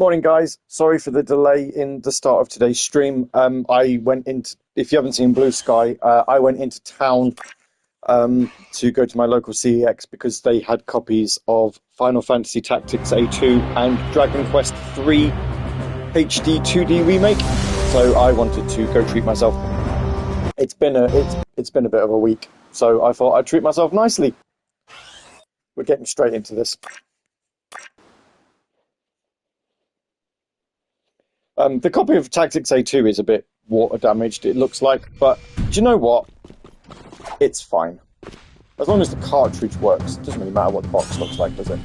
Morning, guys. Sorry for the delay in the start of today's stream. I went into, if you haven't seen Blue Sky, I went into town to go to my local CEX because they had copies of Final Fantasy Tactics A2 and Dragon Quest III HD 2D remake. So I wanted to go treat myself. It's been a bit of a week, so I thought I'd treat myself nicely. We're getting straight into this. The copy of Tactics A2 is a bit water damaged, it looks like, but do you know what? It's fine. As long as the cartridge works, it doesn't really matter what the box looks like, does it?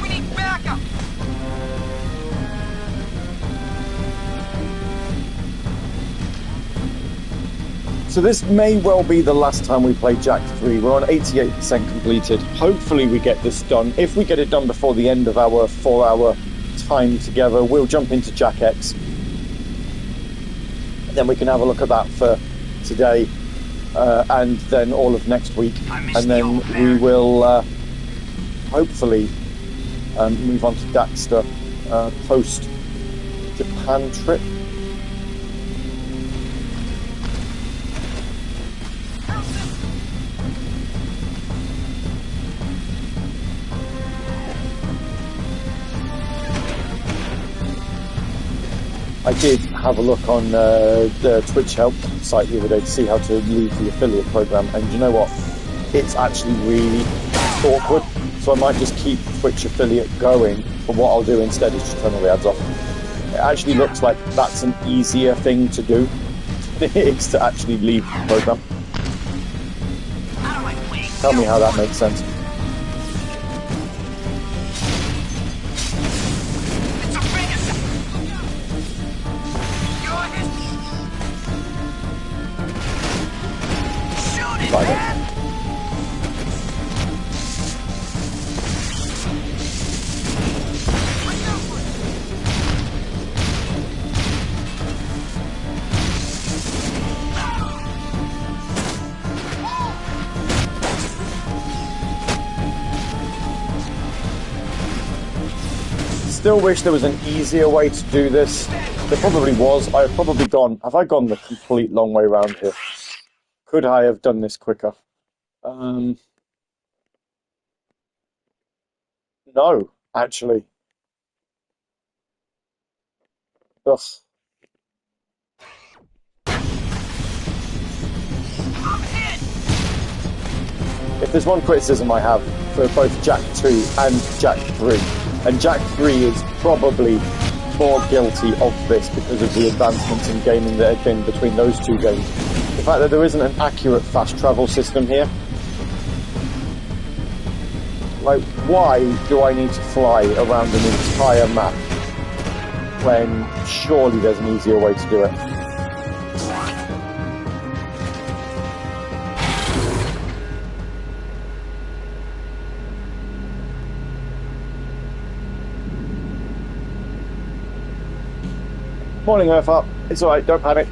We need backup! So this may well be the last time we play Jak 3. We're on 88% completed. Hopefully we get this done. If we get it done before the end of our 4-hour time together, we'll jump into Jak X. Then we can have a look at that for today, and then all of next week. And then we will hopefully move on to Daxter post-Japan trip. I did have a look on the Twitch help site the other day to see how to leave the affiliate program, and you know what? It's actually really awkward, so I might just keep Twitch affiliate going, but what I'll do instead is just turn all the ads off. It actually looks like that's an easier thing to do than it is to actually leave the program. Tell me how that makes sense. Still wish there was an easier way to do this. There probably was. Have I gone the complete long way around here? Could I have done this quicker? No, actually. Ugh. If there's one criticism I have for both Jak 2 and Jak 3, and Jak 3 is probably more guilty of this because of the advancements in gaming that have been between those two games. The fact that there isn't an accurate fast travel system here. Like, why do I need to fly around an entire map when surely there's an easier way to do it? Morning, Earth Up. It's alright, don't panic.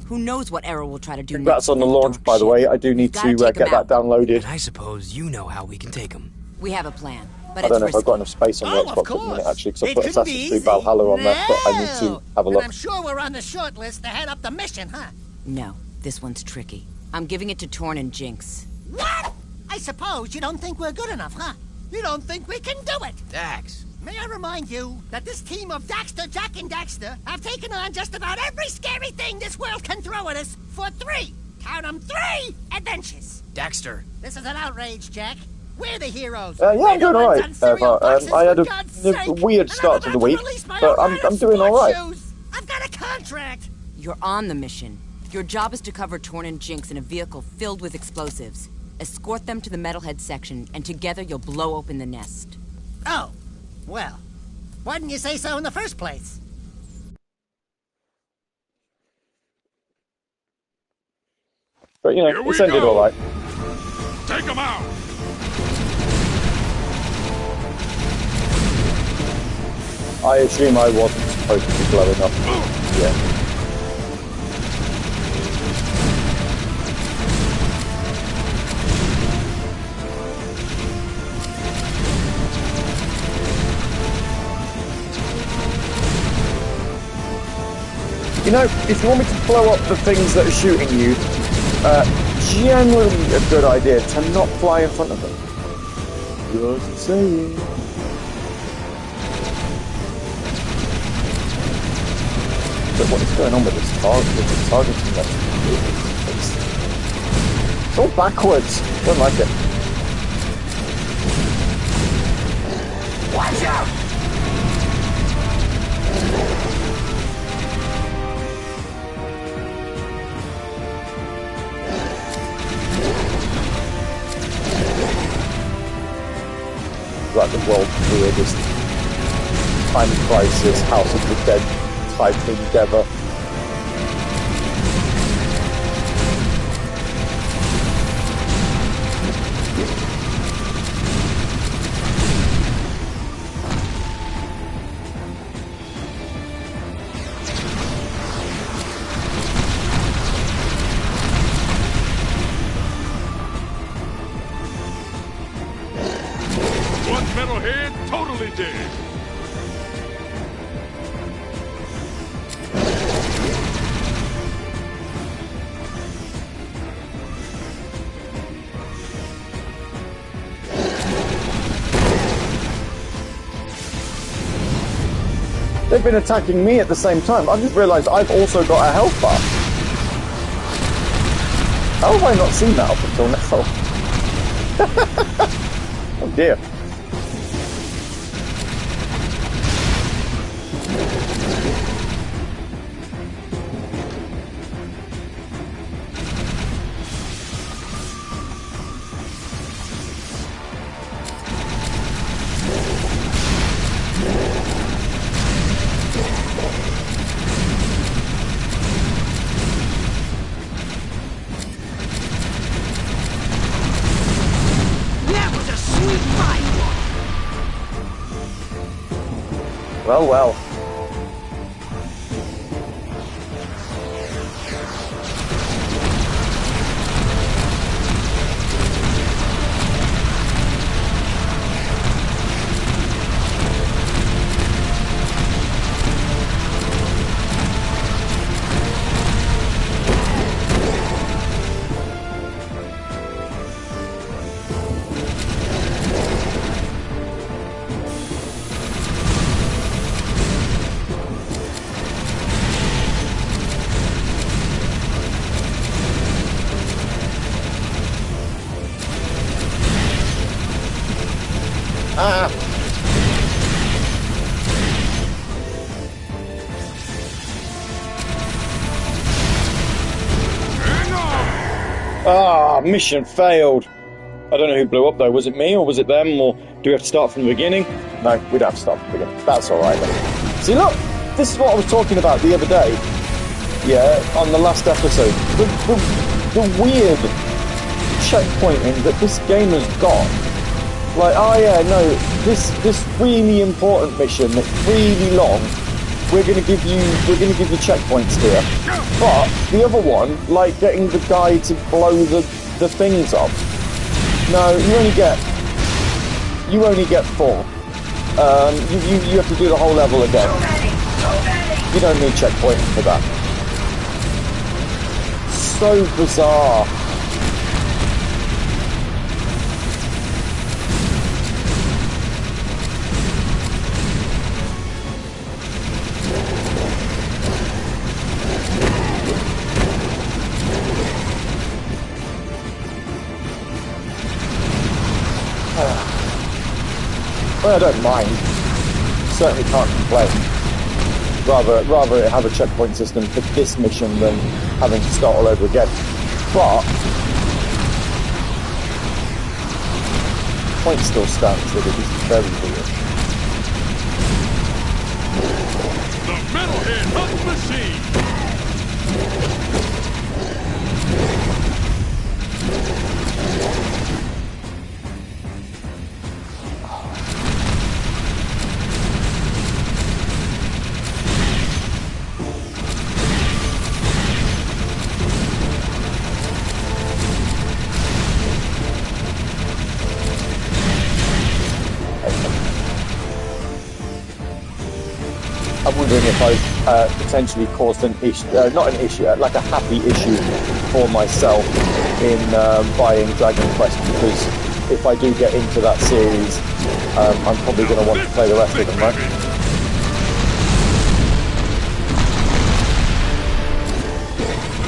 Who knows what Arrow will try to do Congrats on the launch, by the way. I do need to get that downloaded. And I suppose you know how we can take them. We have a plan, but I don't know if I've got enough space on the Xbox at the minute, actually, because I put Assassin's Creed Valhalla on there, but I need to have a look. And I'm sure we're on the short list to head up the mission, huh? No, this one's tricky. I'm giving it to Torn and Jinx. What? I suppose you don't think we're good enough, huh? You don't think we can do it? Dax. May I remind you that this team of Daxter, Jak, and Daxter have taken on just about every scary thing this world can throw at us for 3, count 'em, 3 adventures. Daxter. This is an outrage, Jak. We're the heroes. Yeah, I'm doing alright. I had a weird start to the week, but I'm doing alright. I've got a contract. You're on the mission. Your job is to cover Torn and Jinx in a vehicle filled with explosives. Escort them to the Metalhead section, and together you'll blow open the nest. Oh. Well, why didn't you say so in the first place? But, you know, it's ended all right. Take them out! I assume I wasn't supposed to be blowing up. Yeah. You know, if you want me to blow up the things that are shooting you, generally a good idea to not fly in front of them. Just saying. But what is going on with this target? With the targeting that it's all backwards. Don't like it. Watch out! Like the world's weirdest time crisis, House of the Dead type endeavor. Metalhead totally dead. They've been attacking me at the same time. I've just realised I've also got a health bar. How have I not seen that up until now? Oh dear. Well, well. Ah! Ah, mission failed. I don't know who blew up though. Was it me or was it them? Or do we have to start from the beginning? No, we don't have to start from the beginning. That's alright then. See, look! This is what I was talking about the other day. Yeah, on the last episode. The weird checkpointing that this game has got. Like, oh yeah, no, this really important mission that's really long, we're gonna give you checkpoints here. But the other one, like getting the guy to blow the things up, no, you only get 4. You have to do the whole level again. You don't need checkpointing for that. So bizarre. Well, I don't mind. Certainly can't complain. Rather it have a checkpoint system for this mission than having to start all over again. But point still stands that it is very weird. The Metalhead Hunt Machine! I'm wondering if I've potentially caused an issue, not an issue, like a happy issue for myself in buying Dragon Quest, because if I do get into that series, I'm probably going to want to play the rest of them, right?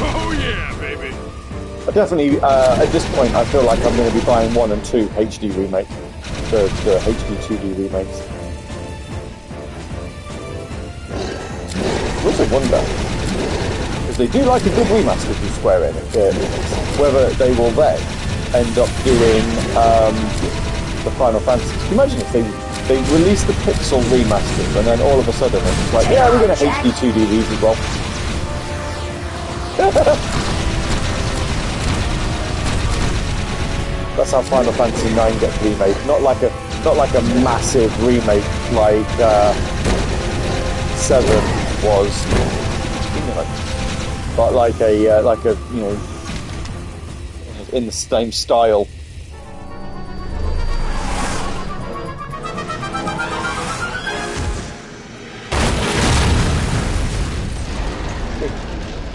Oh yeah, baby. I definitely, at this point, I feel like I'm going to be buying 1 and 2 HD remake, the HD 2D remakes. I also wonder, because they do like a good remaster from Square Enix, whether they will then end up doing the Final Fantasy. Can you imagine if they release the Pixel remasters and then all of a sudden it's like, yeah, we're going to HD 2D these as well. That's how Final Fantasy 9 gets remade. Not like a massive remake like 7 was, but like a you know, in the same style.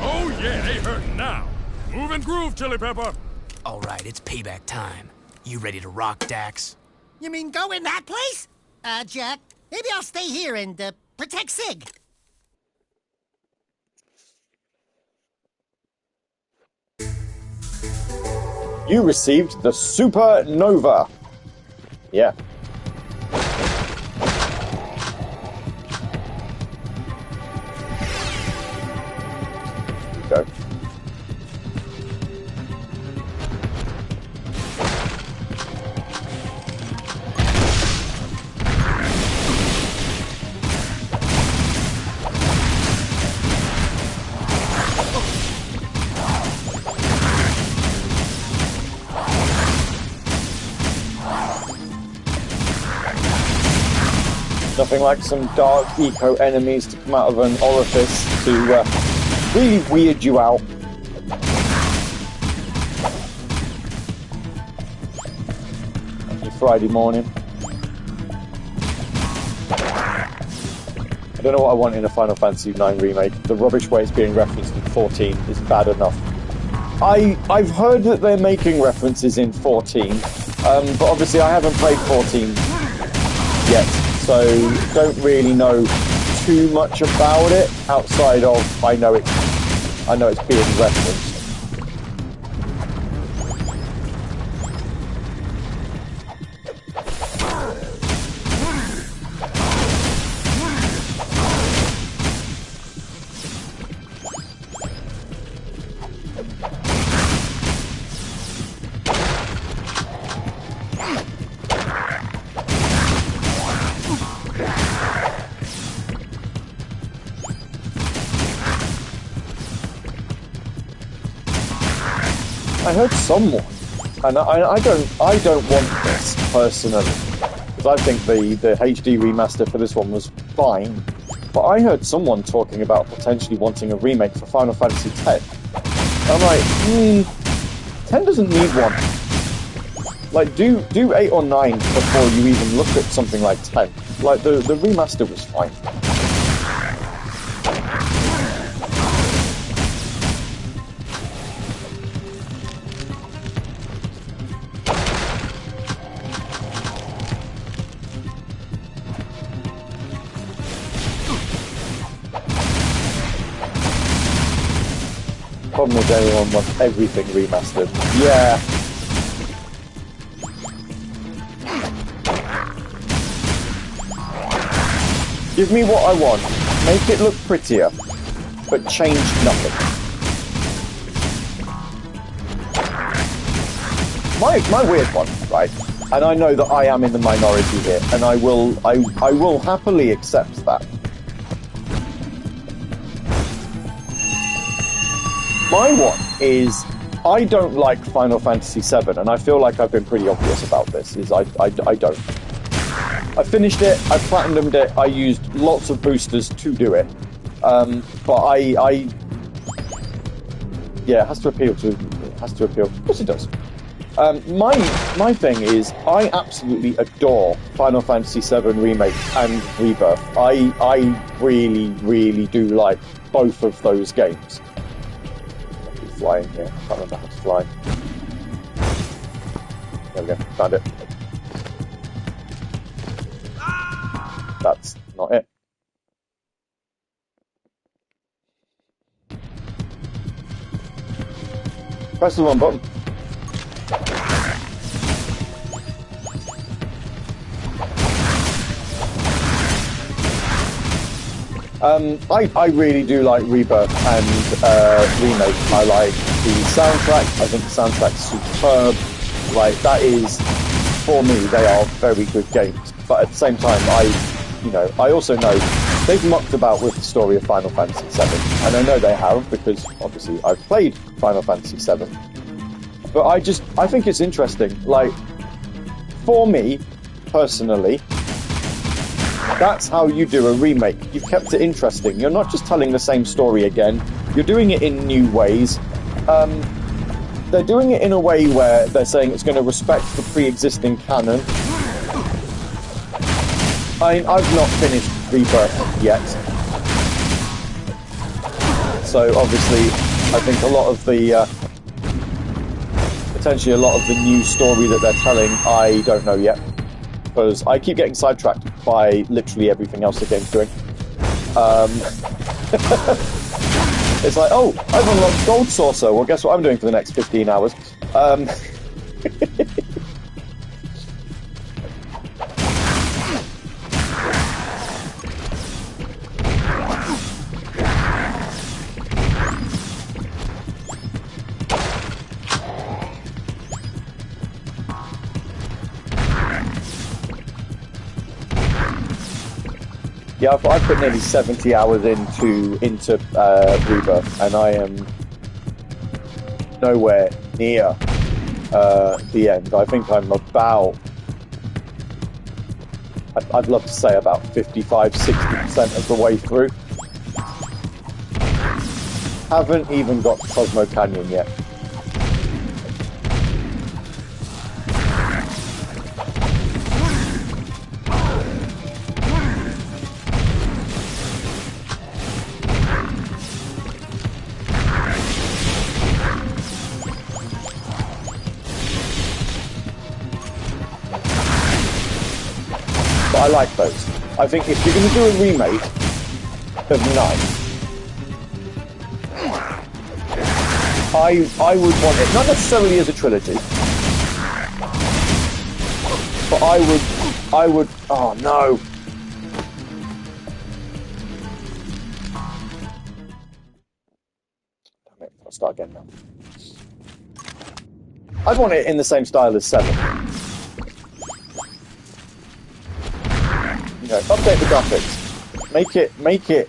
Oh yeah, they hurting now. Move and groove, Chili Pepper. All right, it's payback time. You ready to rock, Dax? You mean go in that place? Jack, maybe I'll stay here and, protect Sig. You received the Supernova. Yeah. Go. Nothing like some dark eco enemies to come out of an orifice to really weird you out. Happy Friday morning. I don't know what I want in a Final Fantasy IX remake. The rubbish way it's being referenced in 14 is bad enough. I've heard that they're making references in 14, but obviously I haven't played 14 yet. So don't really know too much about it outside of I know it's being referenced. I heard someone, and I don't want this personally, because I think the HD remaster for this one was fine, but I heard someone talking about potentially wanting a remake for Final Fantasy X. I'm like, 10 doesn't need one. Like, do 8 or 9 before you even look at something like 10. Like, the remaster was fine. Problem is everyone wants everything remastered. Yeah. Give me what I want. Make it look prettier, but change nothing. My weird one, right? And I know that I am in the minority here, and I will happily accept that. My one is, I don't like Final Fantasy VII, and I feel like I've been pretty obvious about this, is I don't. I finished it, I platinumed it, I used lots of boosters to do it. But yeah, it has to appeal. Of course it does. My thing is, I absolutely adore Final Fantasy VII Remake and Rebirth. I really, really do like both of those games. I keep flying here. I can't remember how to fly. There we go. Found it. That's not it. Press the wrong button. I really do like Rebirth and Remake. I like the soundtrack. I think the soundtrack's superb. Like, that is, for me, they are very good games. But at the same time, I also know they've mucked about with the story of Final Fantasy VII. And I know they have, because obviously I've played Final Fantasy VII. But I think it's interesting. Like, for me, personally, that's how you do a remake. You've kept it interesting. You're not just telling the same story again. You're doing it in new ways. They're doing it in a way where they're saying it's going to respect the pre-existing canon. I've not finished Rebirth yet. So obviously, I think a lot of the... potentially a lot of the new story that they're telling, I don't know yet. Because I keep getting sidetracked by literally everything else the game's doing. It's like, oh, I've unlocked Gold Saucer. Well, guess what I'm doing for the next 15 hours? Yeah, I've put nearly 70 hours into Rebirth, and I am nowhere near the end. I think I'm about, I'd love to say about 55-60% of the way through. Haven't even got to Cosmo Canyon yet. I like those. I think if you're going to do a remake of 9, I would want it, not necessarily as a trilogy, but I would, oh no. Damn it, I'll start again now. I'd want it in the same style as 7. You know, update the graphics. Make it,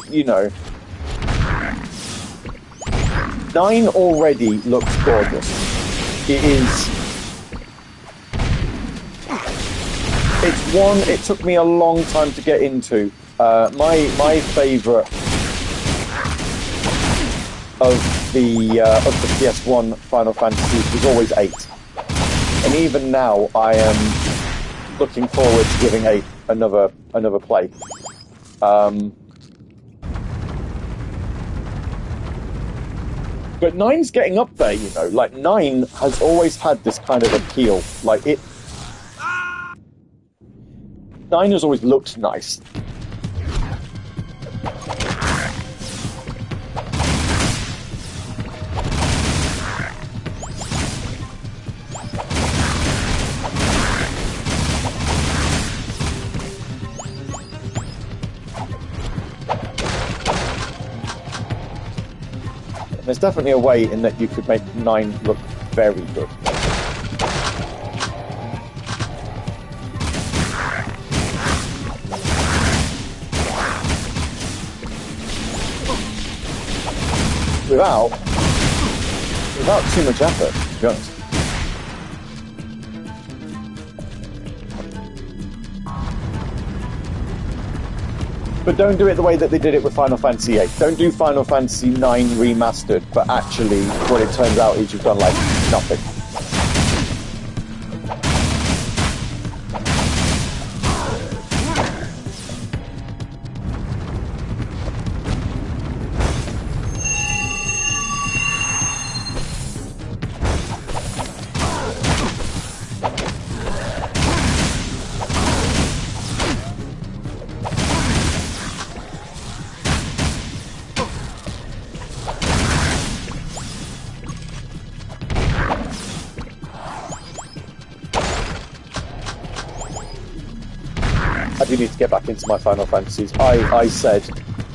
you know. 9 already looks gorgeous. It is. It's one. It took me a long time to get into. My favourite of the PS1 Final Fantasies was always 8, and even now I am looking forward to giving 8 another play. But 9's getting up there, you know. Like, 9 has always had this kind of appeal. Like, 9 has always looked nice. There's definitely a way in that you could make 9 look very good. Without too much effort, to be honest. But don't do it the way that they did it with Final Fantasy VIII. Don't do Final Fantasy IX remastered, but actually what it turns out is you've done, like, nothing. I do need to get back into my Final Fantasies. I said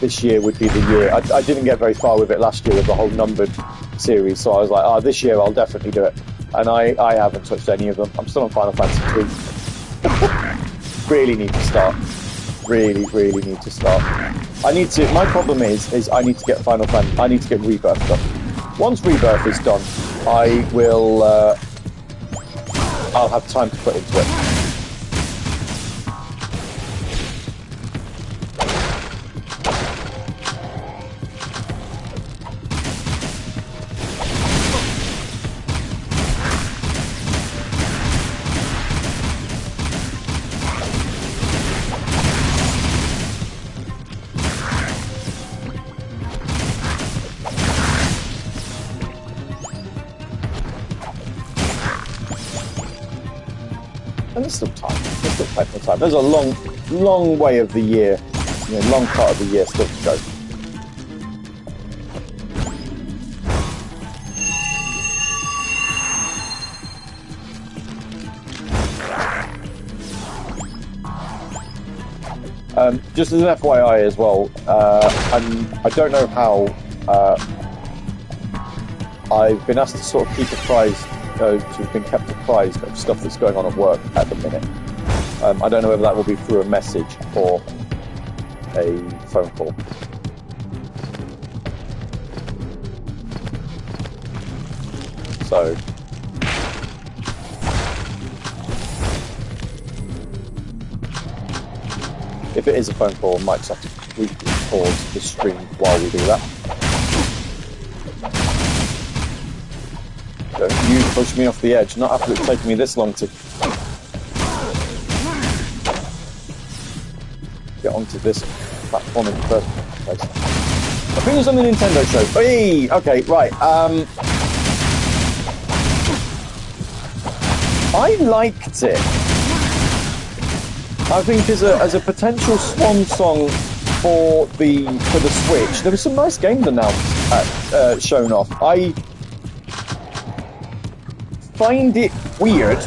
this year would be the year. I didn't get very far with it last year with the whole numbered series, so I was like, oh, this year I'll definitely do it. And I haven't touched any of them. I'm still on Final Fantasy 2. Really need to start. Really need to start. I need to. My problem is I need to get Final Fantasy. I need to get Rebirth done. Once Rebirth is done, I will. I'll have time to put into it. And there's still time. There's still plenty of time. There's a long way of the year, long part of the year still to go. Just as an FYI as well, I don't know how I've been asked to sort of keep apprised. Who've been kept apprised of stuff that's going on at work at the minute. I don't know whether that will be through a message or a phone call. So, if it is a phone call, I might just have to briefly pause the stream while we do that. Don't you push me off the edge, not after it's taken me this long to get onto this platform in the first place. I think it was on the Nintendo show. Hey, okay, right. I liked it. I think as a potential swan song for the Switch, there was some nice games announced shown off. I find it weird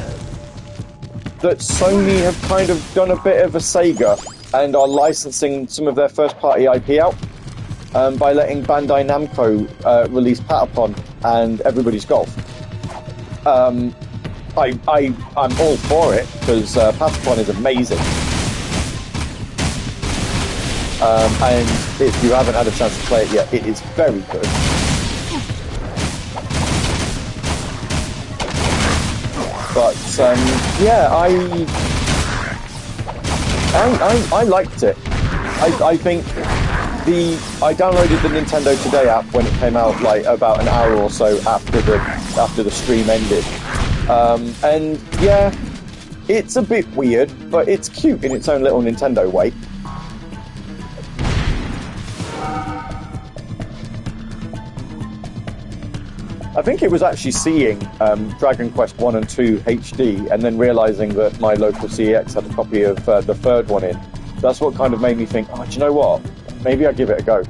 that Sony have kind of done a bit of a Sega and are licensing some of their first-party IP out by letting Bandai Namco release Patapon and Everybody's Golf. I'm all for it because Patapon is amazing, and if you haven't had a chance to play it yet, it is very good. But yeah, I liked it. I think I downloaded the Nintendo Today app when it came out, like about an hour or so after the stream ended, and yeah, it's a bit weird, but it's cute in its own little Nintendo way. I think it was actually seeing Dragon Quest 1 and 2 HD and then realising that my local CEX had a copy of the third one in. That's what kind of made me think, oh, do you know what? Maybe I'll give it a go.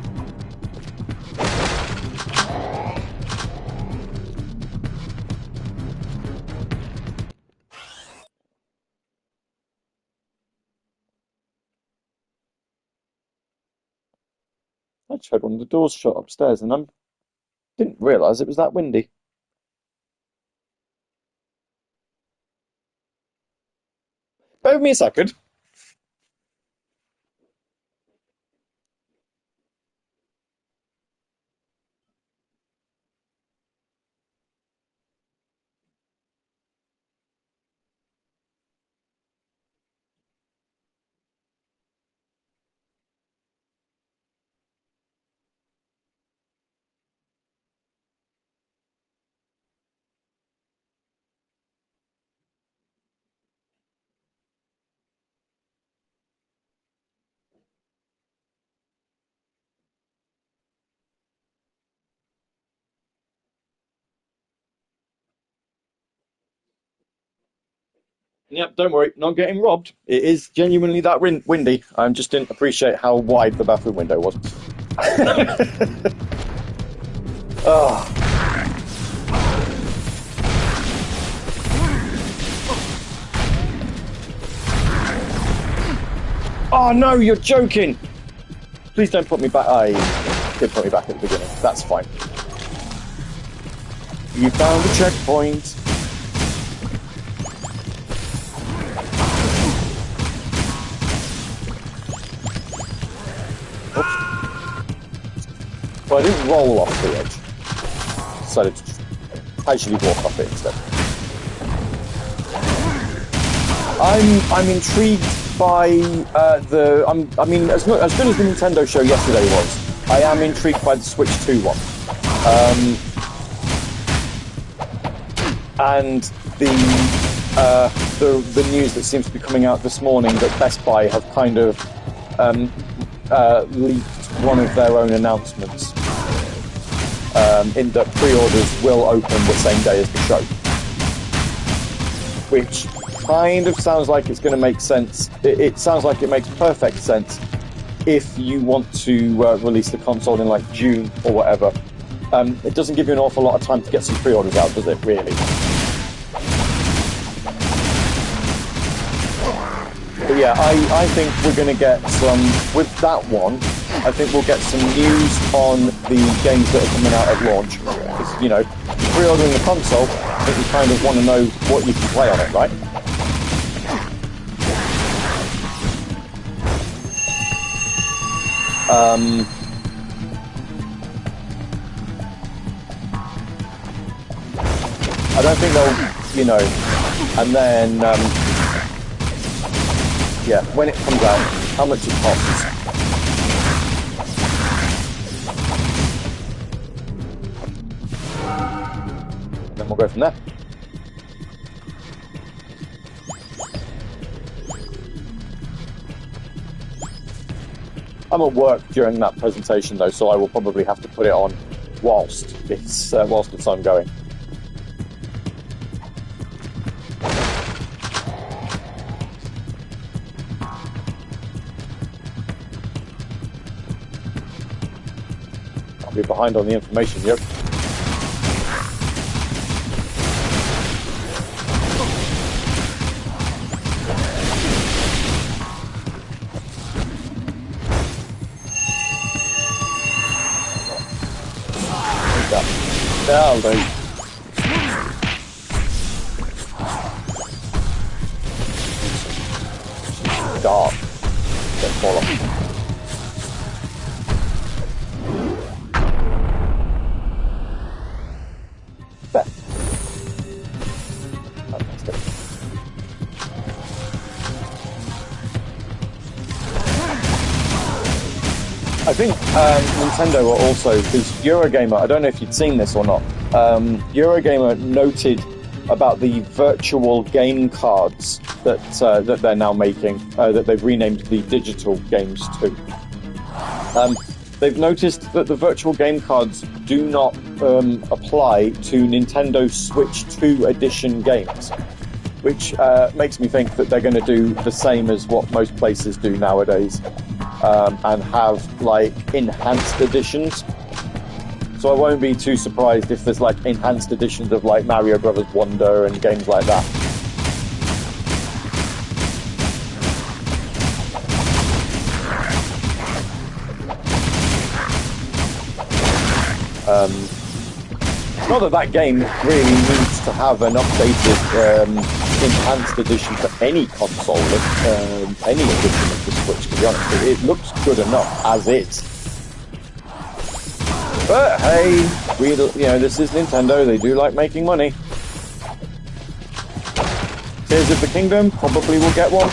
I just heard one of the doors shut upstairs and I didn't realise it was that windy. Bear with me a second. Yep, don't worry, not getting robbed. It is genuinely that windy. I just didn't appreciate how wide the bathroom window was. Oh. Oh no, you're joking! Please don't put me back. You did put me back at the beginning. That's fine. You found the checkpoint. Oops. Well, I didn't roll off the edge. Decided to casually walk off it instead. I'm intrigued by I mean, as good as the Nintendo show yesterday was, I am intrigued by the Switch 2 one. And the news that seems to be coming out this morning that Best Buy have kind of leaked one of their own announcements in that pre-orders will open the same day as the show, which kind of sounds like it's going to make sense. It sounds like it makes perfect sense if you want to release the console in like June or whatever. It doesn't give you an awful lot of time to get some pre-orders out, does it, really? But yeah, I think we're going to get some, with that one, I think we'll get some news on the games that are coming out at launch. Because, you know, pre-ordering the console, I think you kind of want to know what you can play on it, right? I don't think they'll, you know, and then, yeah, when it comes out, how much it costs. And then we'll go from there. I'm at work during that presentation though, so I will probably have to put it on whilst it's ongoing. I'll be behind on the information, yep. That'll do. Dark. Don't fall off. There. Fantastic. I think Nintendo are also, because Eurogamer, I don't know if you'd seen this or not, Eurogamer noted about the virtual game cards that they're now making, that they've renamed the digital games to. They've noticed that the virtual game cards do not apply to Nintendo Switch 2 edition games, which makes me think that they're going to do the same as what most places do nowadays. And have like enhanced editions. So I won't be too surprised if there's like enhanced editions of like Mario Brothers Wonder and games like that. Not that that game really needs to have an updated enhanced edition for any console, any edition of the Switch, to be honest. It looks good enough as is. But hey, this is Nintendo, they do like making money. Tears of the Kingdom, probably will get one.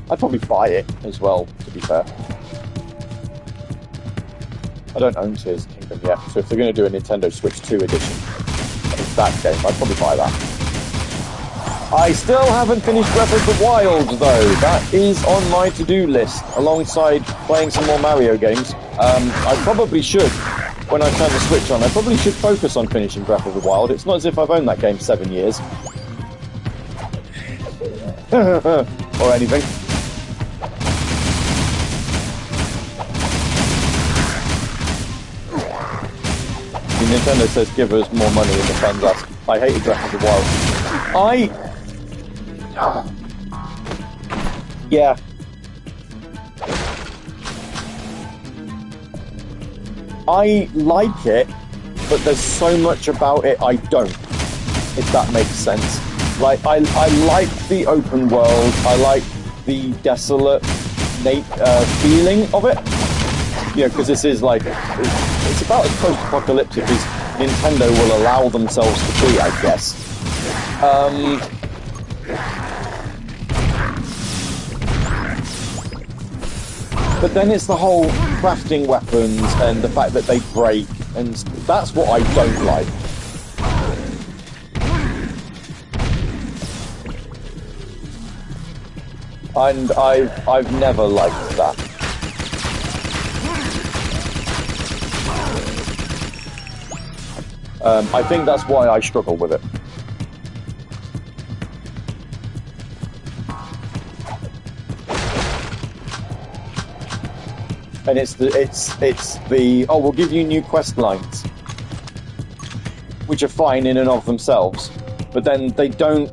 I'd probably buy it as well, to be fair. I don't own Tears of the Kingdom yet, so if they're going to do a Nintendo Switch 2 edition of that game, I'd probably buy that. I still haven't finished Breath of the Wild, though. That is on my to-do list, alongside playing some more Mario games. I probably should, when I turn the Switch on, I probably should focus on finishing Breath of the Wild. It's not as if I've owned that game 7 years. or anything. Nintendo says give us more money in the fans ask. I hated Breath of the Wild. Yeah. I like it, but there's so much about it I don't, if that makes sense. Like, I like the open world, I like the desolate feeling of it. You know, because this is like, it's about as post-apocalyptic as Nintendo will allow themselves to be, I guess. But then it's the whole crafting weapons and the fact that they break, and that's what I don't like. And I've never liked that. I think that's why I struggle with it. And it's the oh, we'll give you new quest lines, which are fine in and of themselves, but then they don't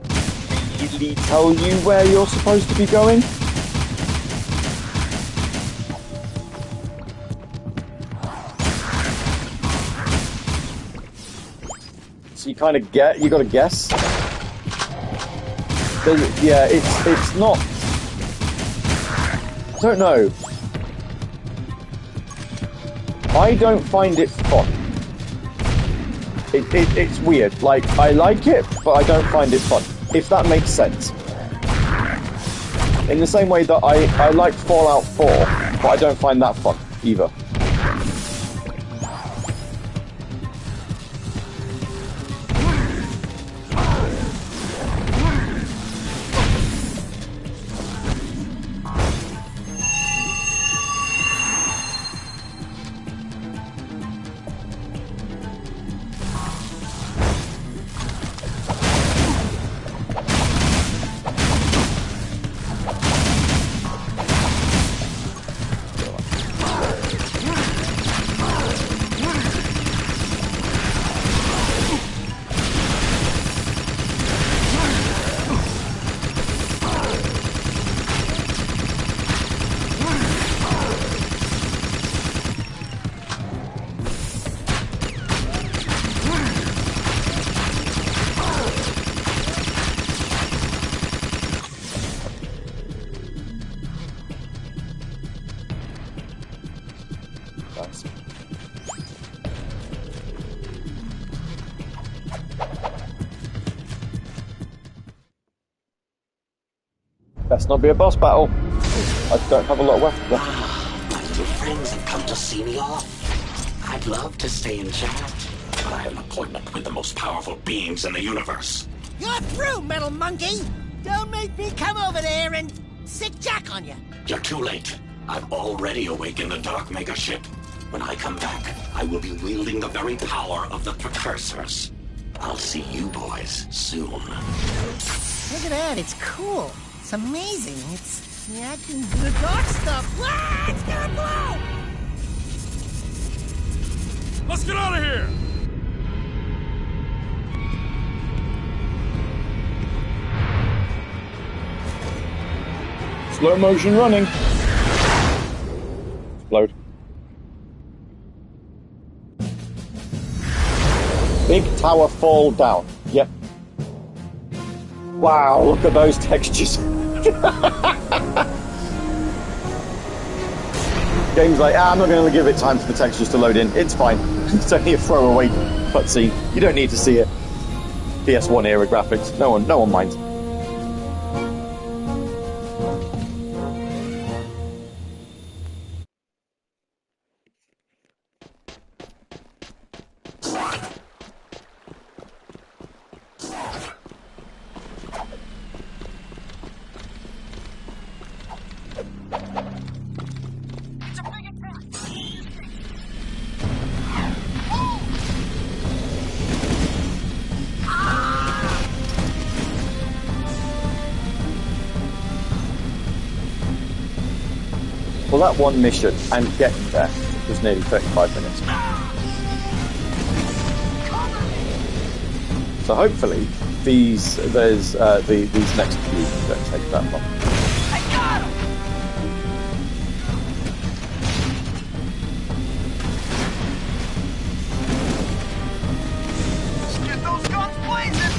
really tell you where you're supposed to be going. So you kind of you got to guess. Yeah, it's not. I don't know. I don't find it fun. It's weird. Like, I like it, but I don't find it fun. If that makes sense. In the same way that I like Fallout 4, but I don't find that fun either. Best not be a boss battle. I don't have a lot of weapons left. My little friends have come to see me off. I'd love to stay and chat, but I have an appointment with the most powerful beings in the universe. You're through, metal monkey! Don't make me come over there and sick Jack on you. You're too late. I've already awakened the Dark Mega Ship. When I come back, I will be wielding the very power of the Precursors. I'll see you boys soon. Look at that, it's cool. It's amazing. It's reacting to the dark stuff. Ah, it's gonna blow! Let's get out of here! Slow motion running. Explode. Big tower fall down. Yep. Wow, look at those textures. Game's like, I'm not going to give it time for the textures to load in. It's fine. It's only a throwaway cutscene. You don't need to see it. PS1 era graphics. No one minds. Well, that one mission and getting there was nearly 35 minutes. So hopefully these next few don't take that long. I got him! Let's get those guns blazing!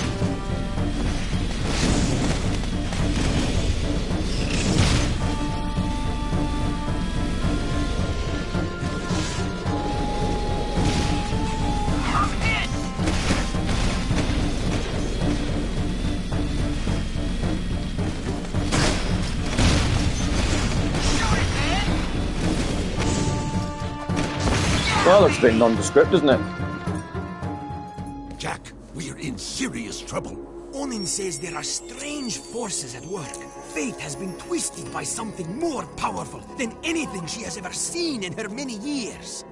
Well, that looks a bit nondescript, doesn't it? Jack, we're in serious trouble. Onin says there are strange forces at work. Fate has been twisted by something more powerful than anything she has ever seen in her many years.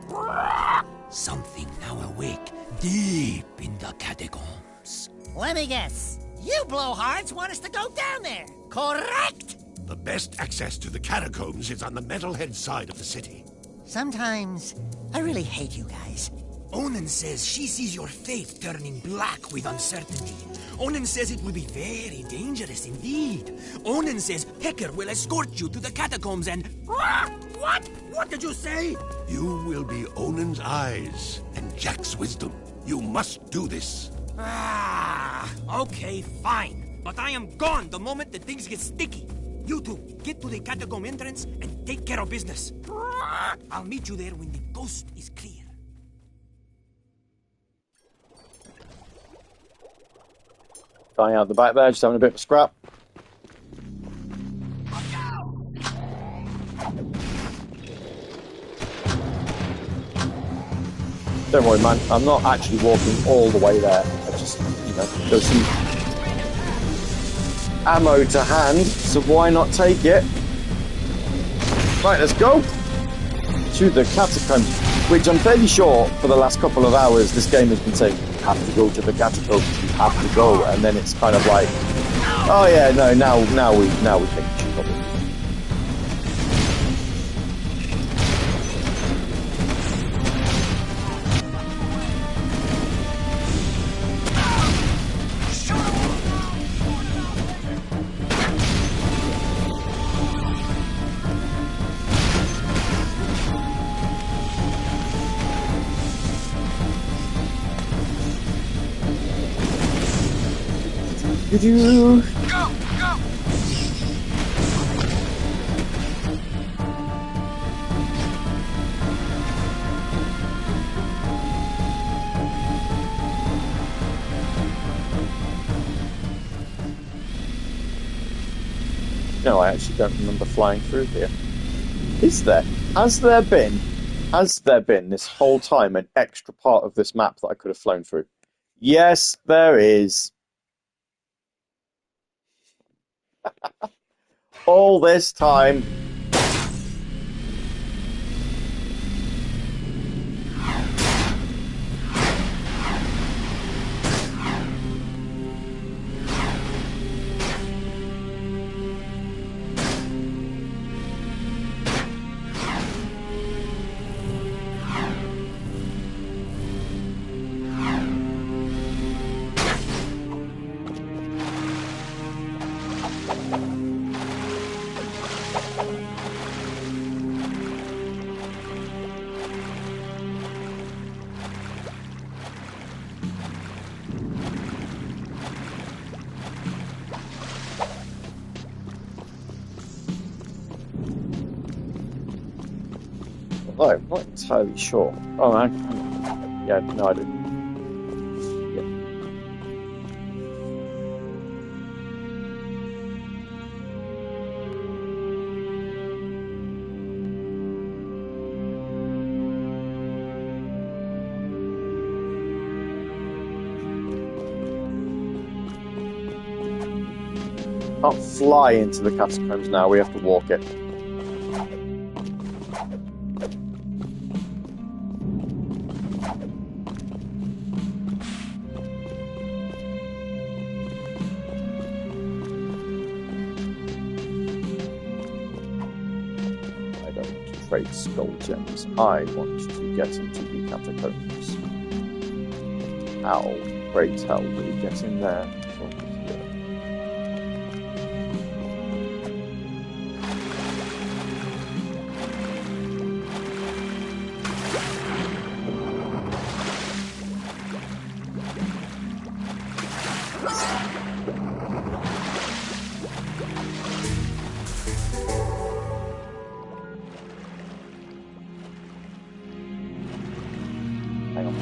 Something now awake deep in the catacombs. Let me guess. You blowhards want us to go down there, correct? The best access to the catacombs is on the metalhead side of the city. Sometimes I really hate you guys. Onin says she sees your fate turning black with uncertainty. Onin says it will be very dangerous indeed. Onin says Hecker will escort you to the catacombs and... What? What did you say? You will be Onin's eyes and Jack's wisdom. You must do this. Okay, fine. But I am gone the moment that things get sticky. You two, get to the catacomb entrance and take care of business. I'll meet you there when the coast is clear. Dying out the back there, just having a bit of a scrap. Don't worry, man. I'm not actually walking all the way there. I just, there's some ammo to hand, so why not take it? Right, let's go to the catacombs, which I'm fairly sure for the last couple of hours this game has been saying, you have to go to the catacombs, you have to go, and then it's kind of like, oh yeah, no, now we think we should probably. Did you? Go! Go! No, I actually don't remember flying through here. Is there? Has there been this whole time an extra part of this map that I could have flown through? Yes, there is. All this time. Oh, I'm not entirely sure. Oh, yeah, no, I didn't. Can't fly into the catacombs now, we have to walk it. trade skull gems. I want to get into the catacombs. How, pray tell, do we get in there from here? Hang on.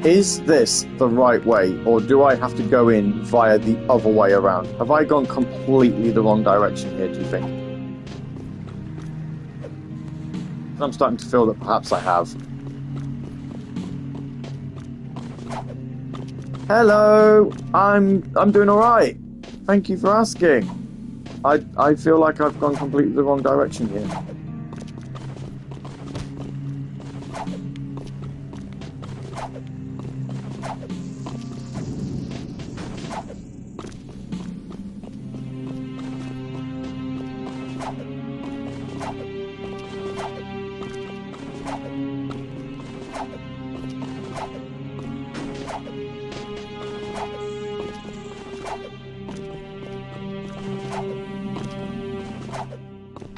Is this the right way, or do I have to go in via the other way around? Have I gone completely the wrong direction here, do you think? I'm starting to feel that perhaps I have. Hello! I'm doing alright. Thank you for asking. I feel like I've gone completely the wrong direction here.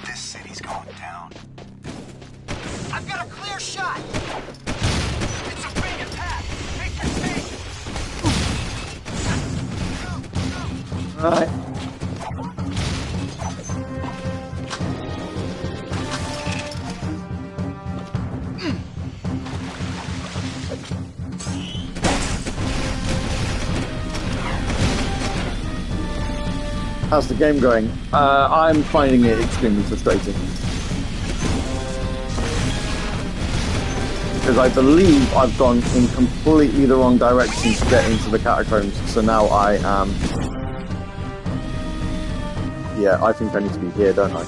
This city's going down. I've got a clear shot! It's a big attack! Take your take! Alright. How's the game going? I'm finding it extremely frustrating. Because I believe I've gone in completely the wrong direction to get into the catacombs, so now I am... Yeah, I think I need to be here, don't I?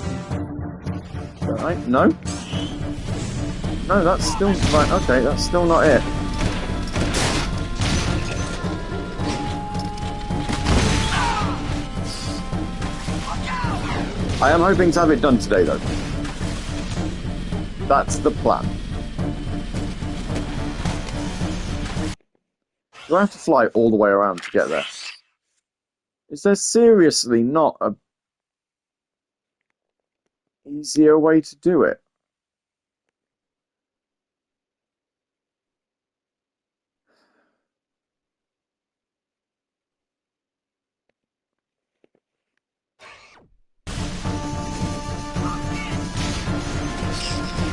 Don't I? No? No, that's still... Right, okay, that's still not it. I am hoping to have it done today, though. That's the plan. Do I have to fly all the way around to get there? Is there seriously not a easier way to do it?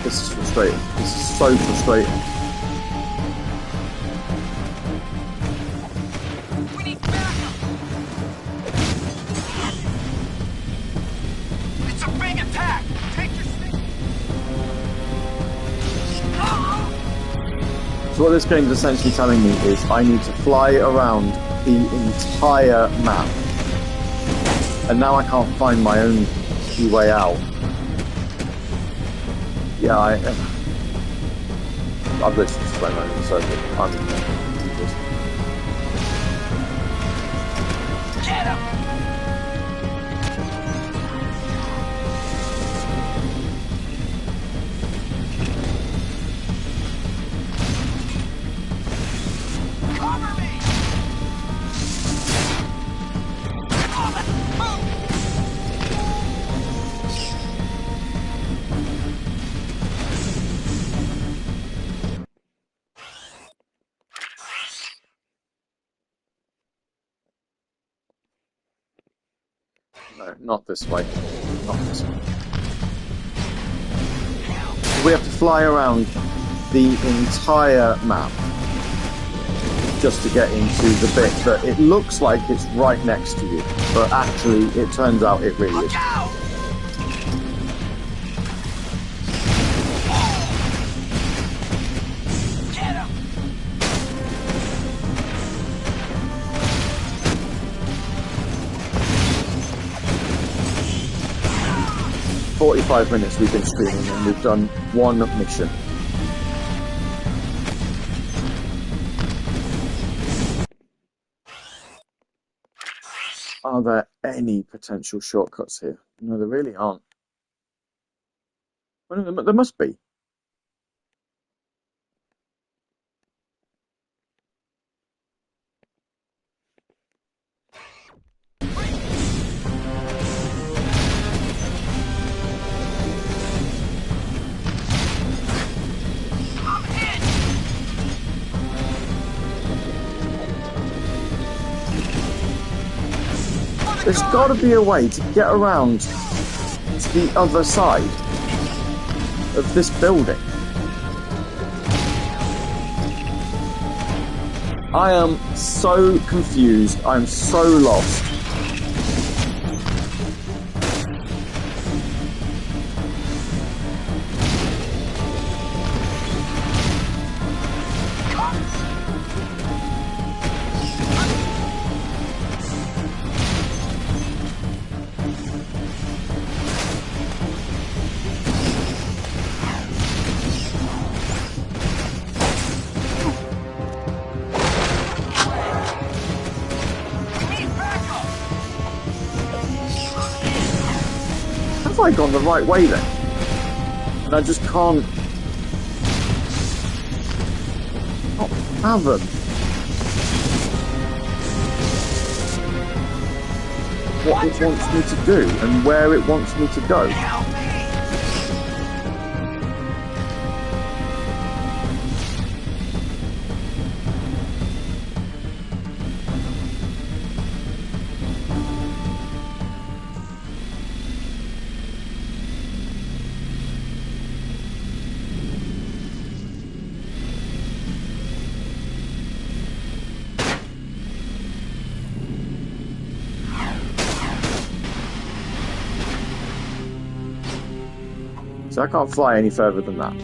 This is frustrating. This is so frustrating. We need backup! It's a big attack! Take your stick! So what this game's essentially telling me is I need to fly around the entire map. And now I can't find my own key way out. Yeah, I've literally just flown around in a circle. Get him! Cover me! No, not this way. Not this way. We have to fly around the entire map just to get into the bit that it looks like it's right next to you, but actually it turns out it really isn't. 45 minutes we've been streaming and we've done one mission. Are there any potential shortcuts here? No, there really aren't. Well, there must be. There's got to be a way to get around to the other side of this building. I am so confused. I'm so lost. Have I gone the right way then? And I just can't fathom what it wants me to do and where it wants me to go. So I can't fly any further than that.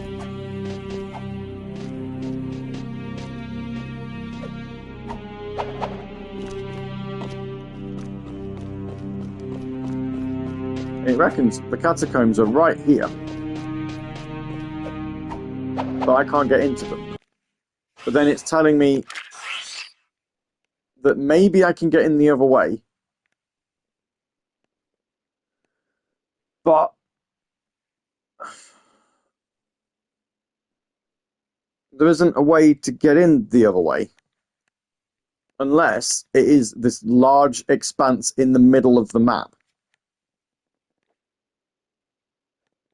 It reckons the catacombs are right here. But I can't get into them. But then it's telling me that maybe I can get in the other way. But there isn't a way to get in the other way. Unless it is this large expanse in the middle of the map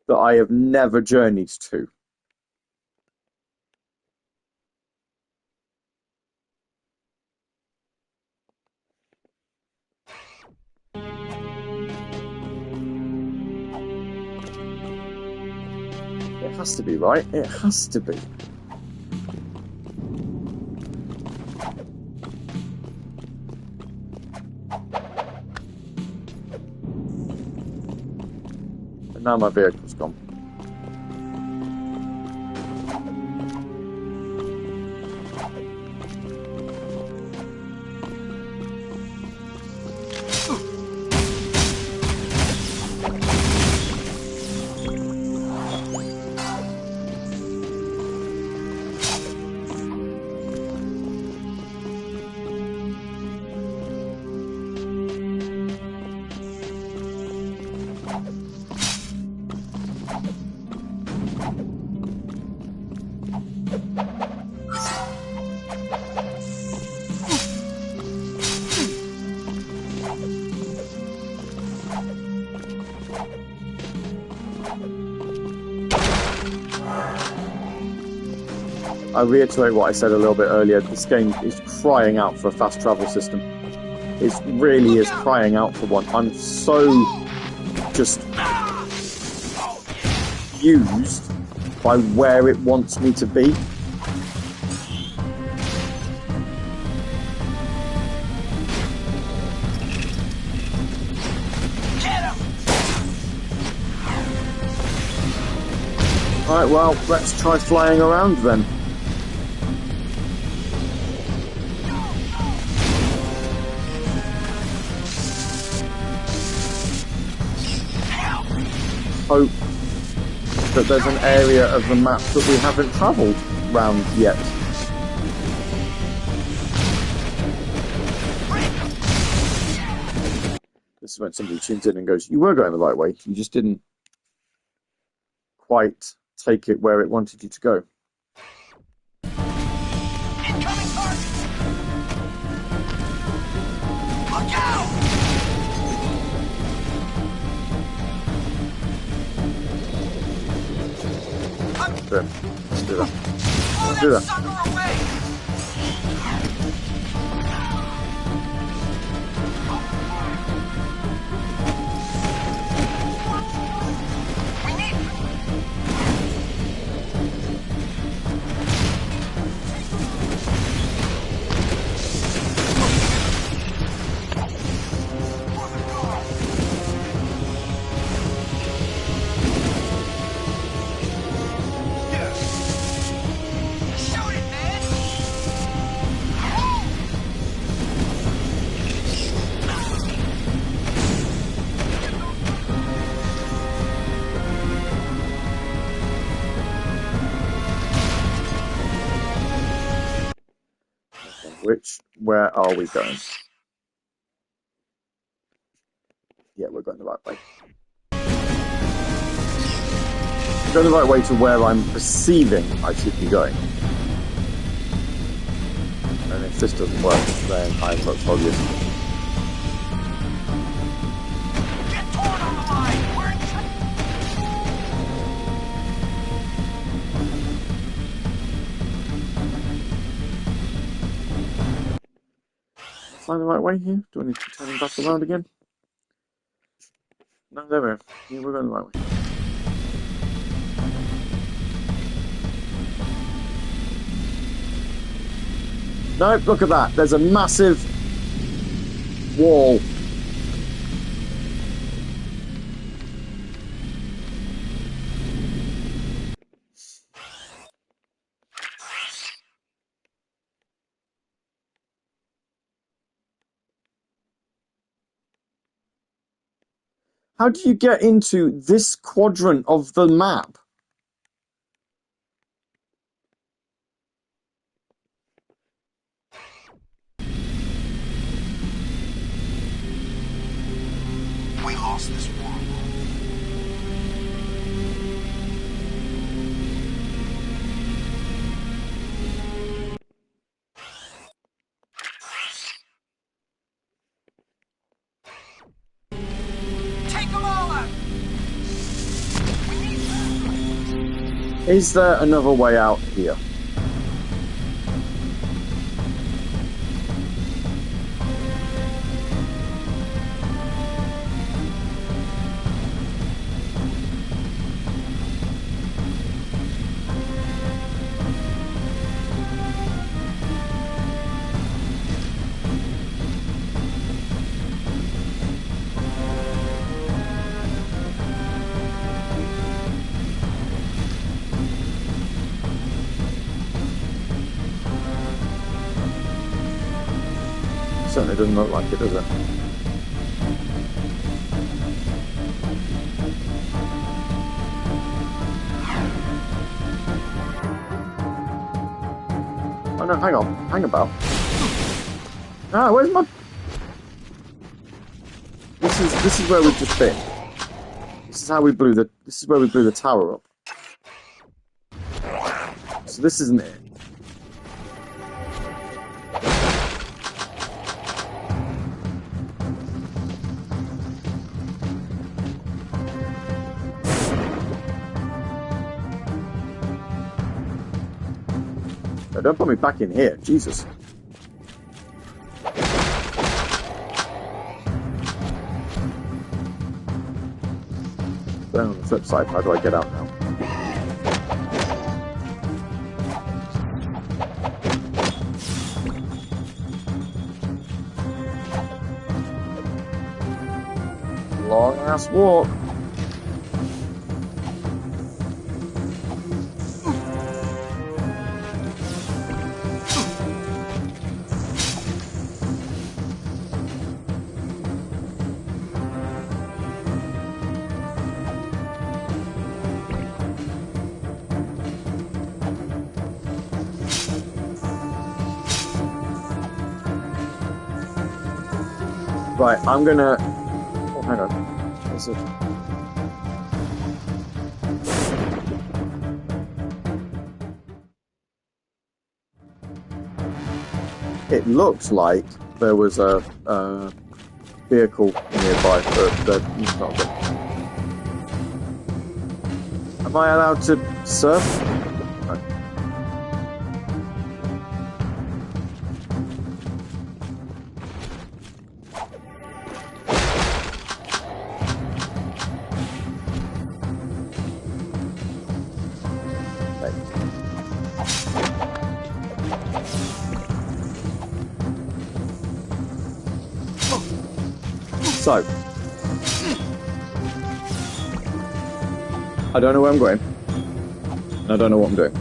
that I have never journeyed to. It has to be, right? It has to be. And now my vehicle's gone. I reiterate what I said a little bit earlier. This game is crying out for a fast travel system. It really is crying out for one. I'm so just used by where it wants me to be. Alright, well, let's try flying around then. hope that there's an area of the map that we haven't travelled round yet. This is when somebody tunes in and goes, "You were going the right way, you just didn't quite take it where it wanted you to go." Incoming target! Look out! Let's do that. Throw Let's do that that. sucker away! We need... Shoot it, man! Where are we going? Yeah, we're going the right way. We're going the right way to where I'm perceiving I should be going. And if this doesn't work, then I'm not obvious. Get torn on the line! We're in trouble! Find the right way here? Do I need to be turning back around again? No, there we are. Yeah, we're going the right way. No, look at that. There's a massive wall. How do you get into this quadrant of the map? We lost this war. Take them all out! We need... Is there another way out here? Certainly doesn't look like it, does it? Oh no, hang on. Hang about. Ah, where's my... This is where we've just been. This is how we blew the... This is where we blew the tower up. So this isn't it. No, don't put me back in here, Jesus. Then on the flip side, how do I get out now? Long ass walk. Right, I'm gonna... Oh, hang on. What's it? It looks like there was a vehicle nearby, but it's not good. Am I allowed to surf? No. So, I don't know where I'm going, and I don't know what I'm doing.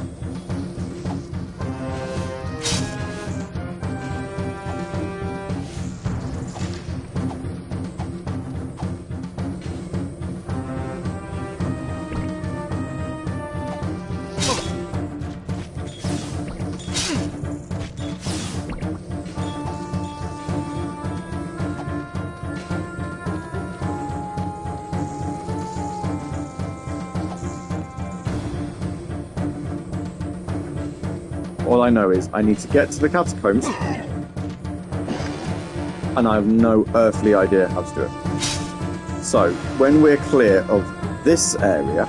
All I know is I need to get to the catacombs, and I have no earthly idea how to do it. So, when we're clear of this area,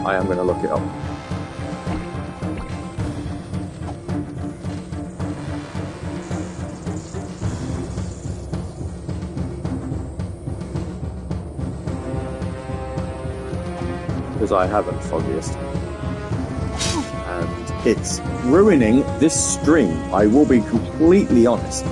I am going to look it up. Because I haven't foggiest. It's ruining this stream, I will be completely honest.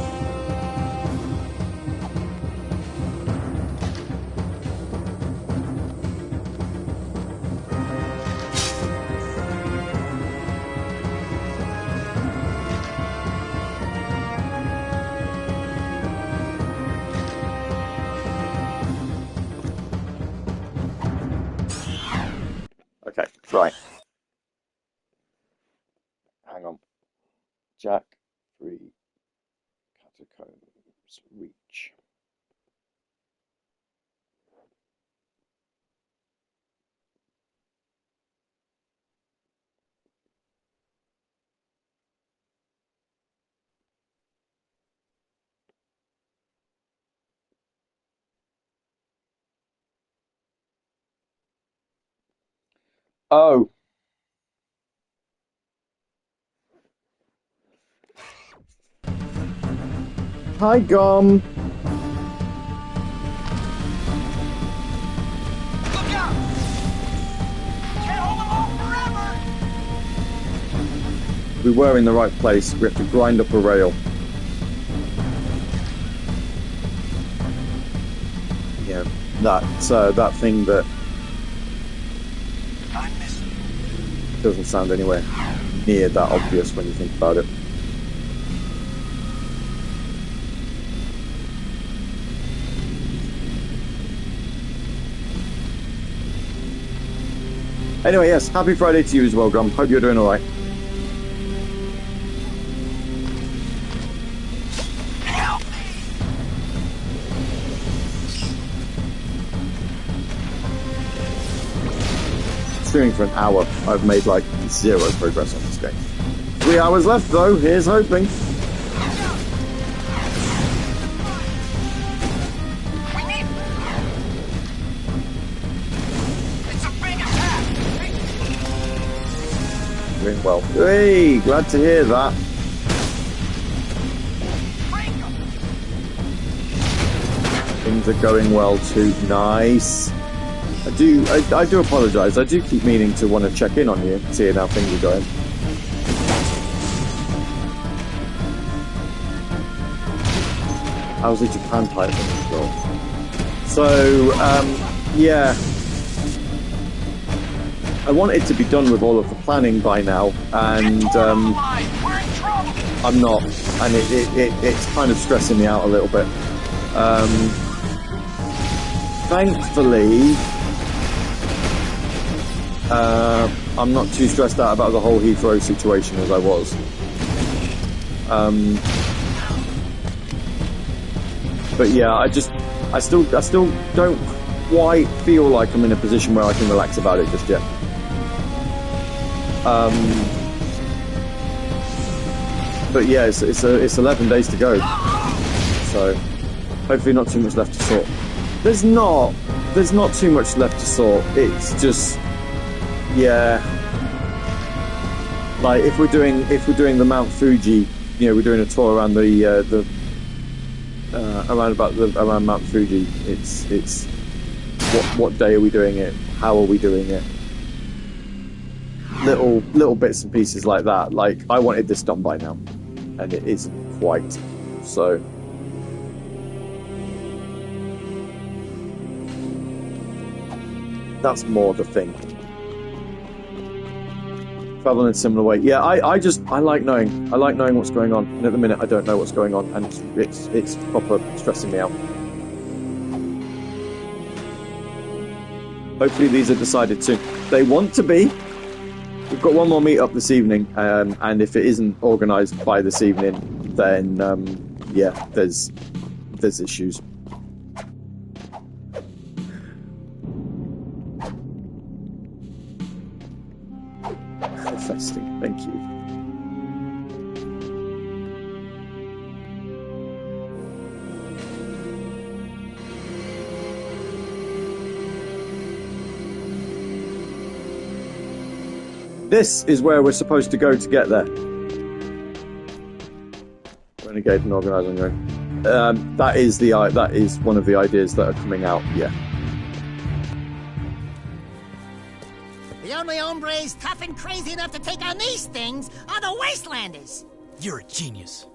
Okay, right. Hang on. Jack, 3, catacombs, reach. Oh. Hi, Gum. Look out! Can't hold them off forever! We were in the right place. We have to grind up a rail. Yeah, that thing that doesn't sound anywhere near that obvious when you think about it. Anyway, yes, happy Friday to you as well, Grum. Hope you're doing alright. Help me! Streaming for an hour, I've made like 0 progress on this game. 3 hours left though, here's hoping. Doing well. Hey, glad to hear that. Things are going well too. Nice. I do apologise. I do keep meaning to want to check in on you, seeing how things are going. How's the Japan pipe as well? So, yeah. I want it to be done with all of the planning by now, and I'm not, and it's kind of stressing me out a little bit. Thankfully, I'm not too stressed out about the whole Heathrow situation as I was. But yeah, I still don't quite feel like I'm in a position where I can relax about it just yet. But yeah, it's 11 days to go, so hopefully not too much left to sort. There's not too much left to sort. It's just, yeah, like if we're doing the Mount Fuji, you know, we're doing a tour around around Mount Fuji. It's what day are we doing it? How are we doing it? Little bits and pieces like that. Like, I wanted this done by now, and it isn't quite. So that's more the thing. Travel in a similar way. Yeah, I like knowing what's going on, and at the minute I don't know what's going on, and it's proper stressing me out. Hopefully these are decided soon. They want to be. We've got one more meet up this evening, and if it isn't organised by this evening, then yeah, there's issues. Fasting, thank you. This is where we're supposed to go to get there. Renegade and organising room. That is one of the ideas that are coming out. Yeah. The only hombres tough and crazy enough to take on these things are the Wastelanders. You're a genius.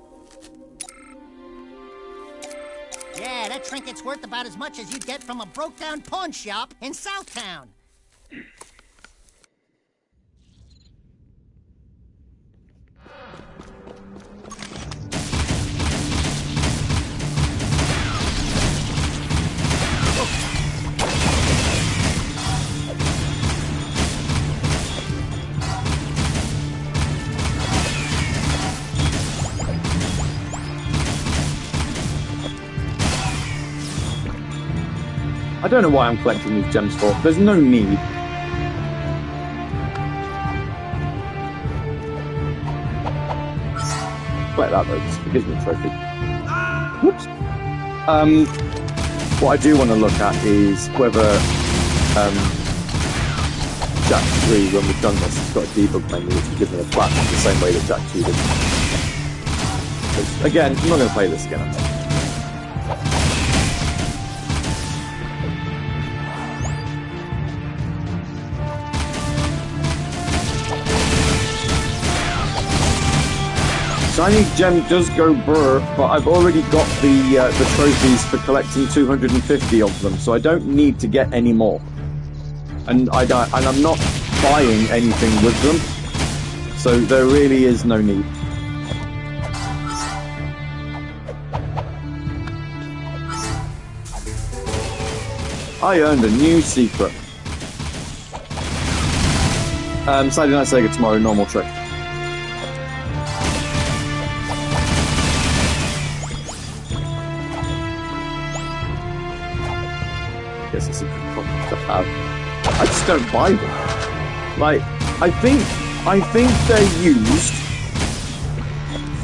Yeah, that trinket's worth about as much as you'd get from a broke-down pawn shop in Southtown. I don't know why I'm collecting these gems for. There's no need. Collect that though, because it gives me a trophy. Whoops. What I do want to look at is whether Jack 3, when we've done this, it's got a debug menu which will give me a flat the same way that Jack 2 did. Because, again, I'm not going to play this again. Shiny gem does go brr, but I've already got the trophies for collecting 250 of them, so I don't need to get any more. And I'm not buying anything with them, so there really is no need. I earned a new secret. Saturday Night Sega tomorrow, normal trick. Guess it's a good problem to have. I just don't buy them. Like, I think they're used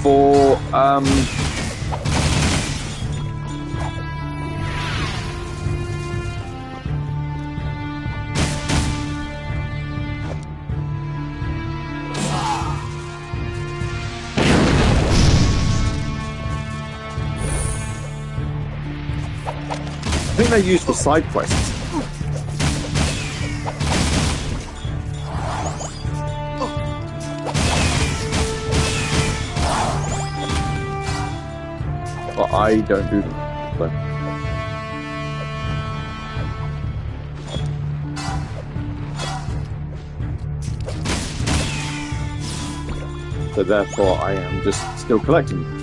for I think they're used for side quests. But I don't do them. So therefore I am just still collecting them.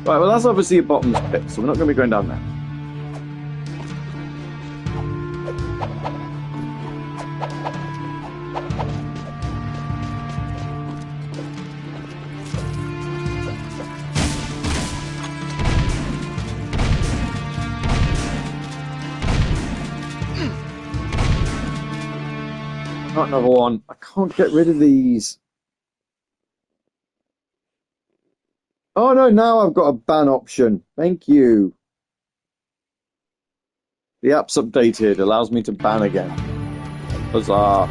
Right, well that's obviously a bottomless pit, so we're not going to be going down there. Not another one. I can't get rid of these. Oh no, now I've got a ban option. Thank you. The app's updated, allows me to ban again. Huzzah.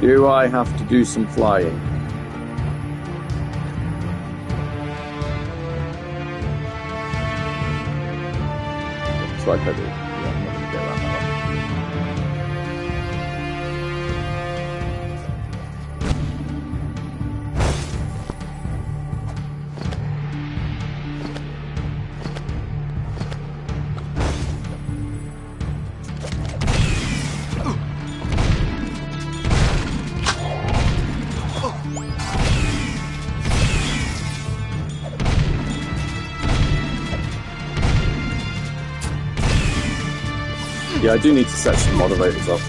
Do I have to do some flying? Looks like I do. Yeah, I'm not going to get around that one. Yeah, I do need to set some moderators up.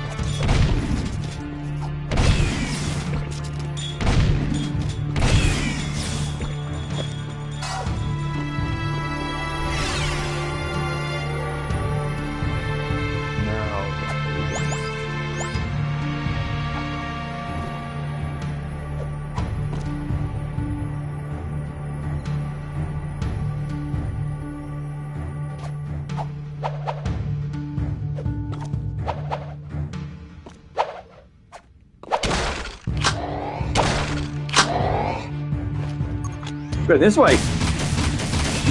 Go this way.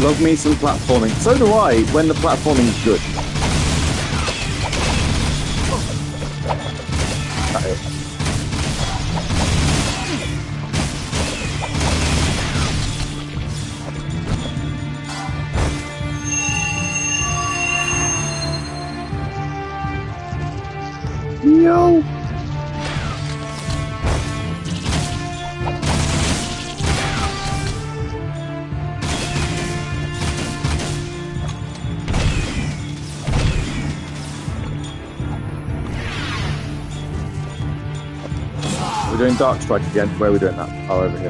Love me some platforming. So do I when the platforming's good. That is. Yo. We're doing Dark Strike again. Where are we doing that? Oh, over here.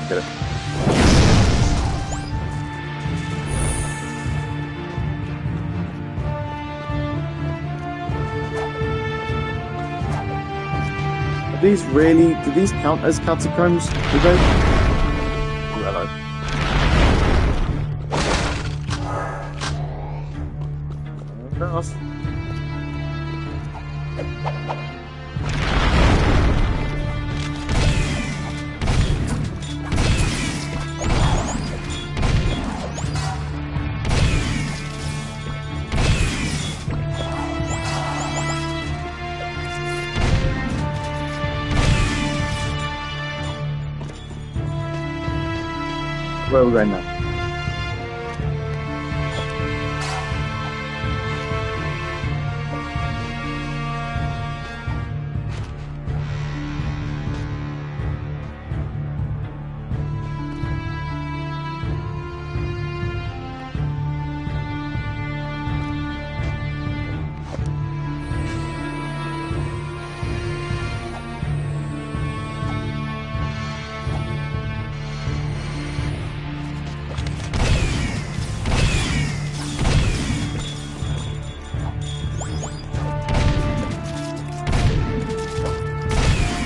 Get it. Are these really... do these count as catacombs? Do they? Oh, hello. Enough. Where are we going now?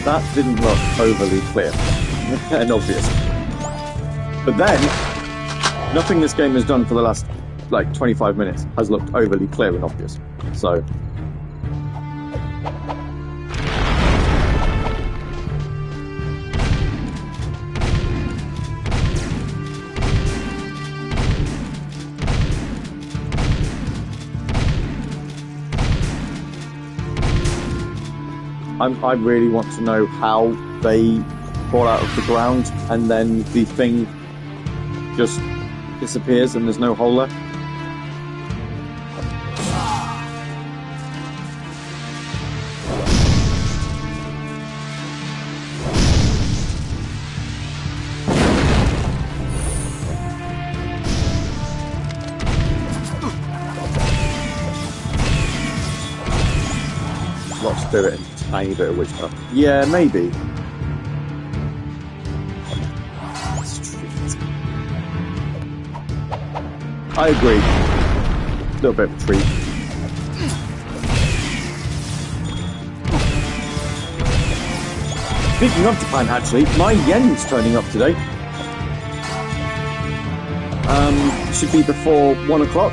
That didn't look overly clear and obvious. But then, nothing this game has done for the last, like, 25 minutes has looked overly clear and obvious. So... I really want to know how they fall out of the ground and then the thing just disappears and there's no hole left. spirit and a tiny bit of witchcraft. Yeah, maybe. I agree. A little bit of a treat. Speaking of Japan, actually, my yen's turning up today. Should be before 1 o'clock.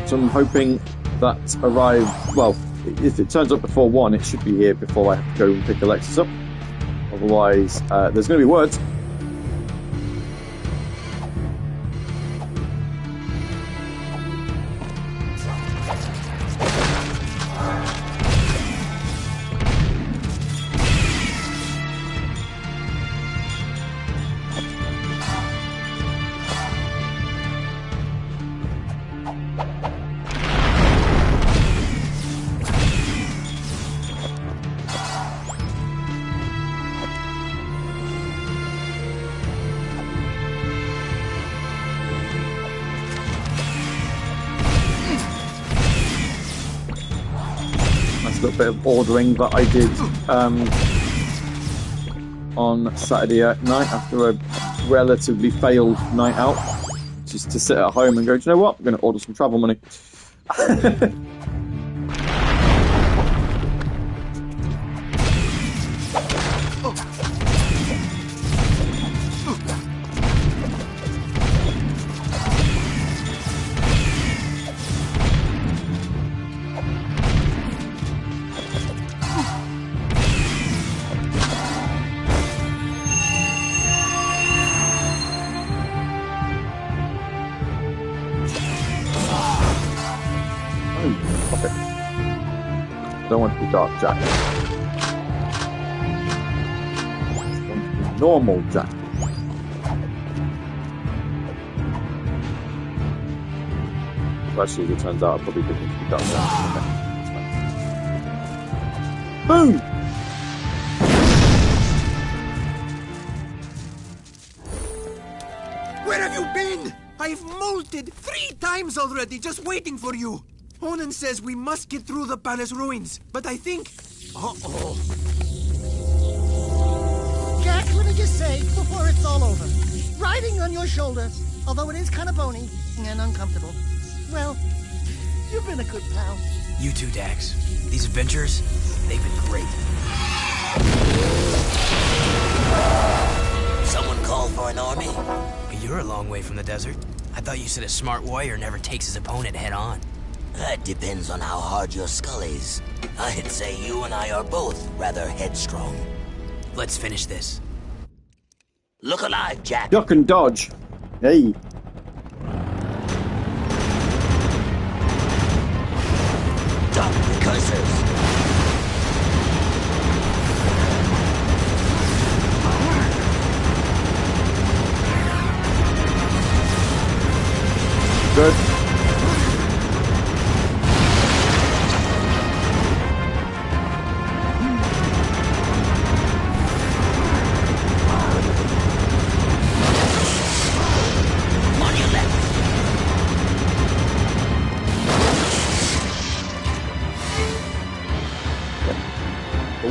So I'm hoping that arrives. Well, if it turns up before 1, it should be here before I have to go and pick Alexis up. Otherwise, there's going to be words. Little bit of ordering that I did on Saturday night after a relatively failed night out, just to sit at home and go, do you know what, I'm going to order some travel money. I don't want to be Dark Jack. I want to be normal Jack. Well, actually, as it turns out, I probably did need to be Dark Jack. Okay. Boom! Where have you been? I've molted 3 times already, just waiting for you. Onan says we must get through the palace ruins, but I think... Uh-oh. Jack, let me just say, before it's all over, riding on your shoulder, although it is kind of bony and uncomfortable, well, you've been a good pal. You too, Dax. These adventures, they've been great. Someone call for an army? You're a long way from the desert. I thought you said a smart warrior never takes his opponent head on. That depends on how hard your skull is. I'd say you and I are both rather headstrong. Let's finish this. Look alive, Jack. Duck and dodge. Hey. Duck the cursors. Good.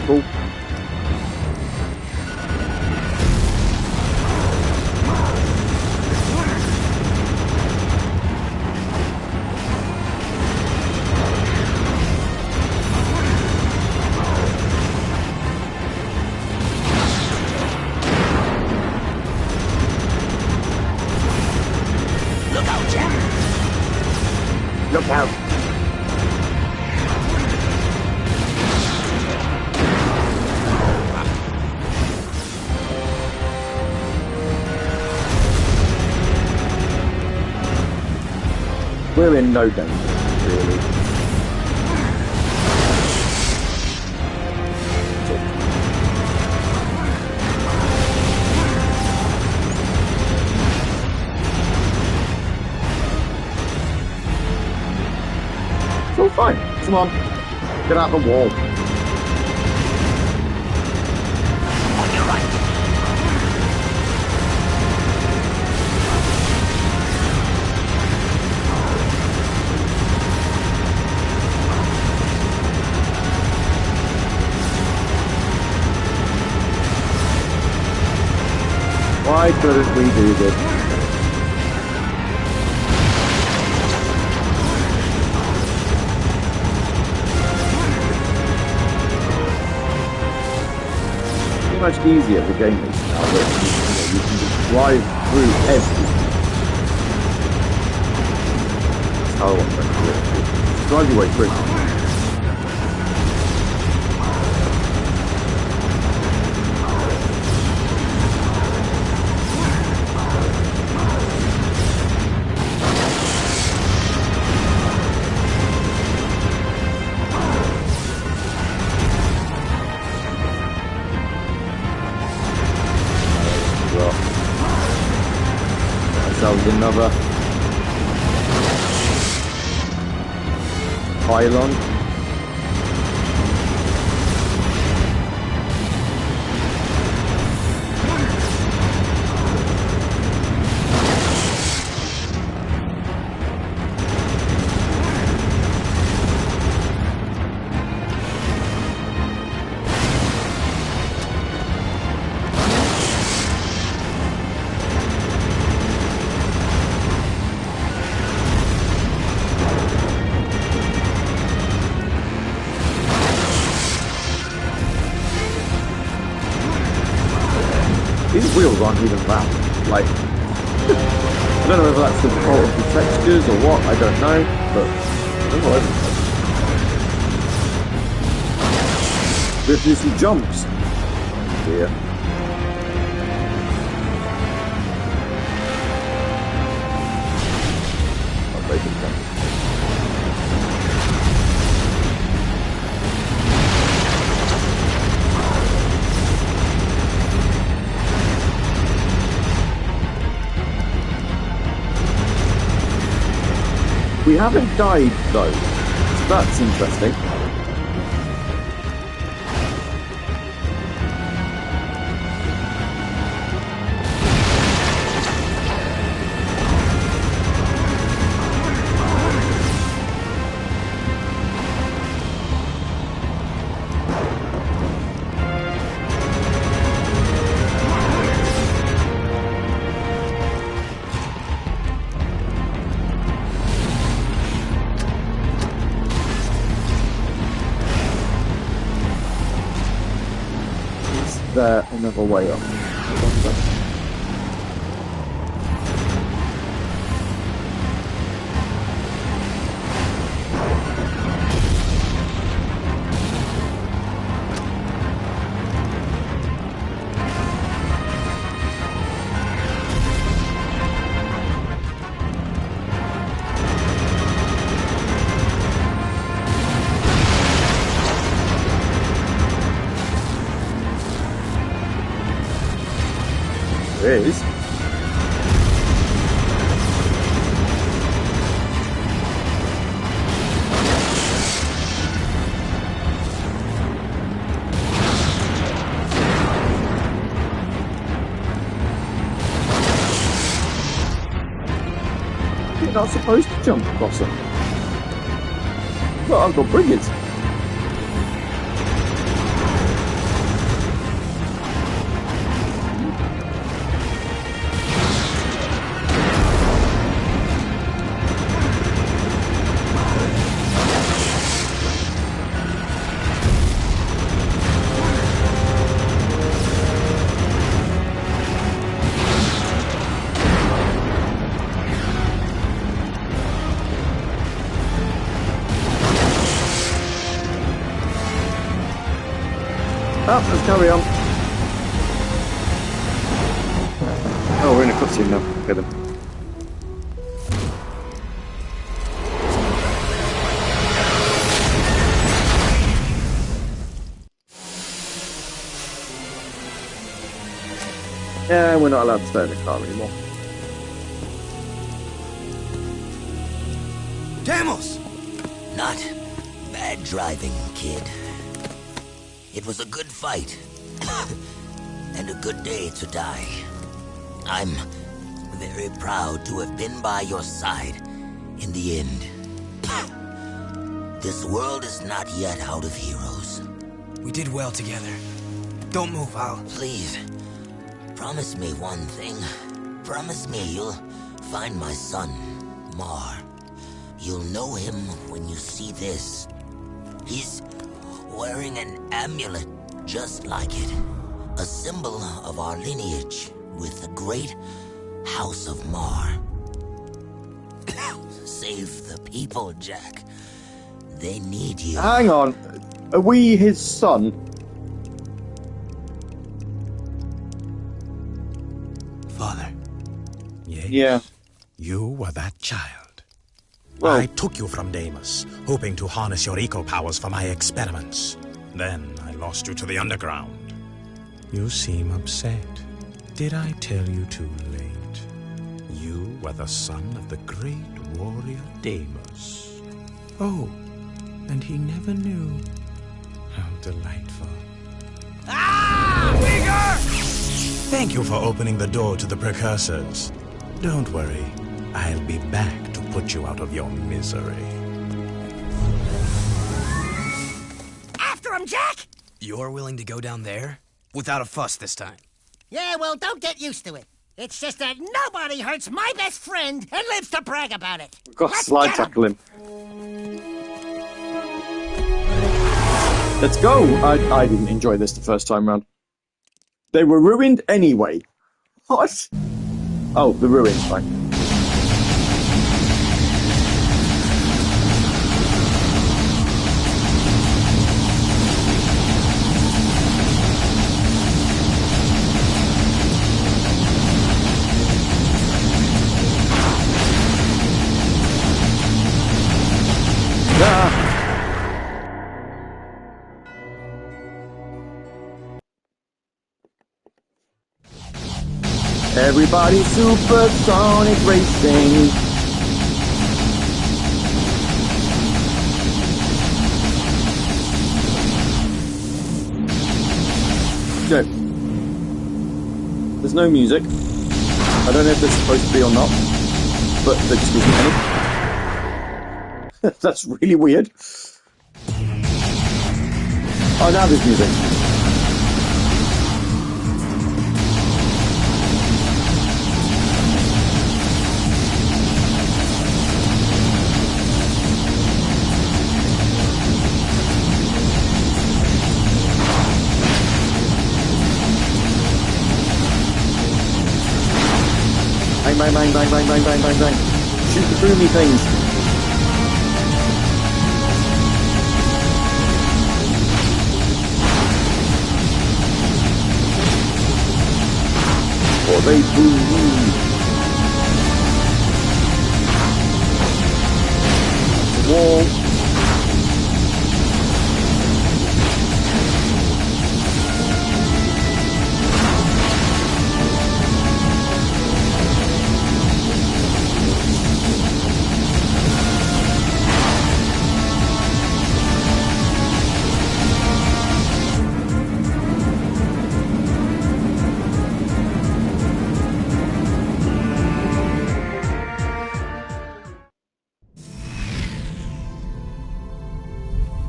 Cool. Look out, Jack. Look out. We're in no danger, really. It's all fine. Come on. Get out the wall. On your right. shouldn't we do this? Much easier the game is now that you can just drive through everything. That's how I want to do it. Drive your way through. Another pylon. These wheels aren't even that, like, I don't know whether that's the fault of the textures or what, I don't know, but they're all over the place. We have to do some jumps. Yeah. I'll take it down. We haven't died though, so that's interesting. There another way up. There it is. You're not supposed to jump across them. But I've got brigands. Oh, let's carry on. Oh, we're in a cutscene now. Get him. Yeah, we're not allowed to stay in the car anymore. Demos! Not bad driving, kid. It was a good fight. And a good day to die. I'm very proud to have been by your side in the end. This world is not yet out of heroes. We did well together. Don't move, Al. Please, Promise me one thing. Promise me you'll find my son, Mar. You'll know him when you see this. He's wearing an amulet just like it. A symbol of our lineage with the great House of Mar. Save the people, Jack. They need you. Hang on. Are we his son? Father. Yes. Yeah. You were that child. Well, I took you from Deimos, hoping to harness your eco powers for my experiments. Then I lost you to the underground. You seem upset. Did I tell you too late? You were the son of the great warrior Deimos. Oh, and he never knew. How delightful. Ah! Bigger! Thank you for opening the door to the precursors. Don't worry, I'll be back to put you out of your misery. After him, Jack! You're willing to go down there? Without a fuss this time. Yeah, well, don't get used to it. It's just that nobody hurts my best friend and lives to brag about it. we've got to slide tackle him. Let's go! I didn't enjoy this the first time round. They were ruined anyway. What? Oh, the ruins, right. Everybody supersonic racing. Okay. There's no music. I don't know if there's supposed to be or not, but there just isn't any. That's really weird. Oh, now there's music. Bang, bang, bang, bang, bang, bang, bang, bang. Shoot the boomy things. Or they boom. Wall.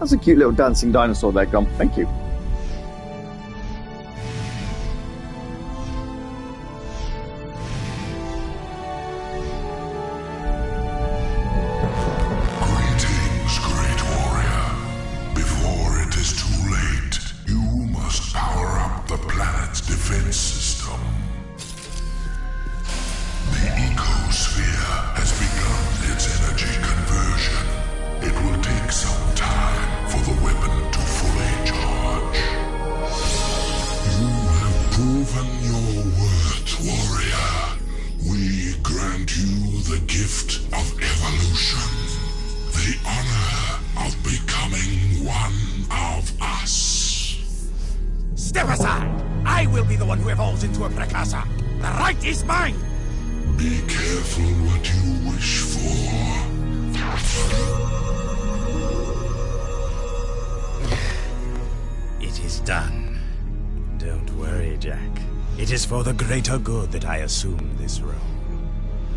That's a cute little dancing dinosaur there, Gum. Thank you. Greetings, great warrior. Before it is too late, you must power up the planet's defense system. The ecosphere has begun its energy conversion. It will take some time for the weapon to fully charge. You have proven your worth, warrior. We grant you the gift of evolution. The honor of becoming one of us. Step aside! I will be the one who evolves into a precursor. The right is mine! Be careful what you wish for. It is done. Don't worry, Jack. It is for the greater good that I assume this role.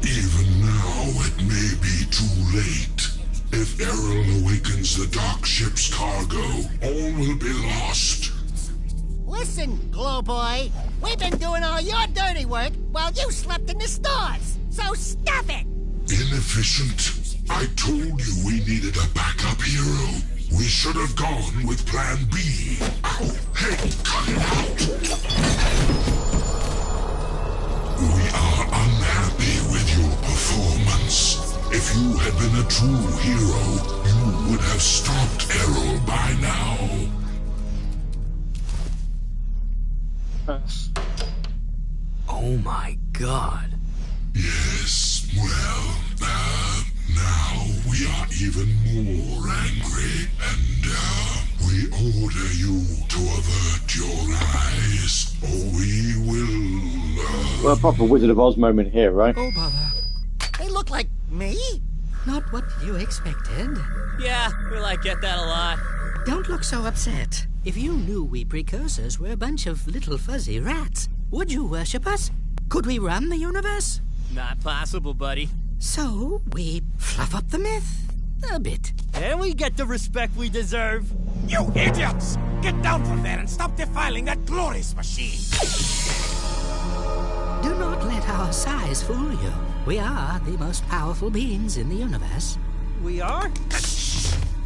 Even now, it may be too late. If Errol awakens the dark ship's cargo, all will be lost. Well, Listen, Glow Boy, we've been doing all your dirty work while you slept in the stores. So stop it! Inefficient. I told you we needed a backup hero. We should have gone with Plan B. Ow! Hey, cut it out! We are unhappy with your performance. If you had been a true hero, you would have stopped Errol by now. Oh my god. Yes, well, now we are even more angry, and, we order you to avert your eyes, or we will, Well, a proper Wizard of Oz moment here, right? Oh, bother. They look like me? Not what you expected. Yeah, get that a lot. Don't look so upset. If you knew we precursors were a bunch of little fuzzy rats, would you worship us? Could we run the universe? Not possible, buddy. So, we fluff up the myth a bit. And we get the respect we deserve. You idiots! Get down from there and stop defiling that glorious machine! Do not let our size fool you. We are the most powerful beings in the universe. We are?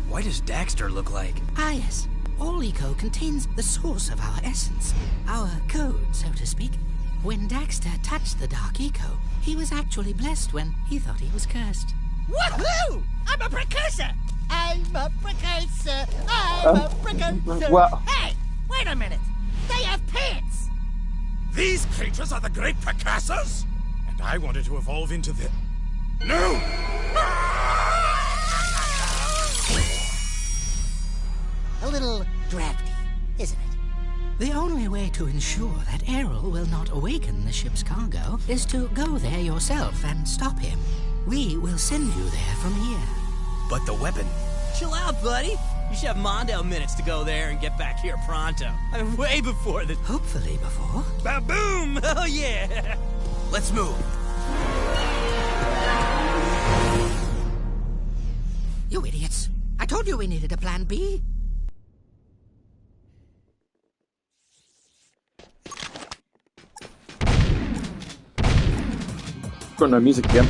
Why does Daxter look like? Ah, yes. All eco contains the source of our essence. Our code, so to speak. When Daxter touched the Dark Eco, he was actually blessed when he thought he was cursed. Woohoo! I'm a precursor! I'm a precursor! I'm a precursor! Well... Hey! Wait a minute! They have pants! These creatures are the great precursors? And I wanted to evolve into the... No! A little drafty, isn't it? The only way to ensure that Errol will not awaken the ship's cargo is to go there yourself and stop him. We will send you there from here. But the weapon... Chill out, buddy. You should have Mondale minutes to go there and get back here pronto. I mean, way before the... Hopefully before. Ba-boom! Oh, yeah! Let's move. You idiots. I told you we needed a plan B. Got no music again.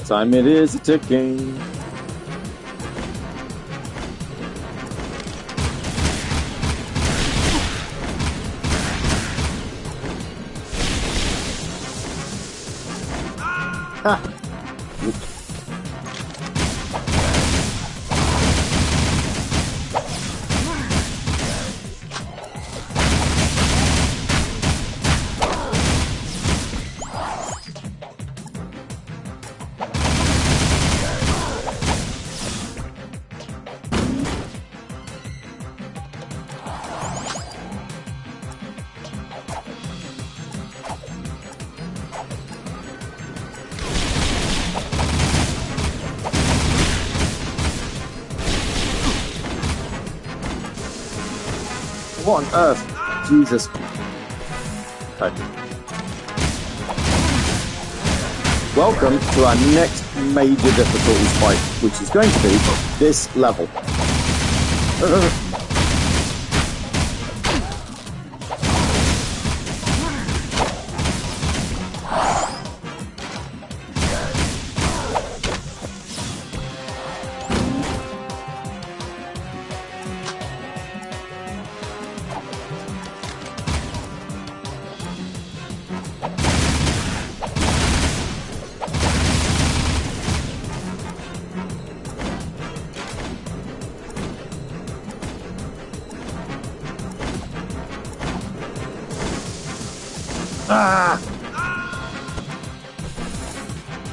Time it is ticking. What on earth? Jesus. Okay. Welcome to our next major difficulty spike, which is going to be this level. Ah!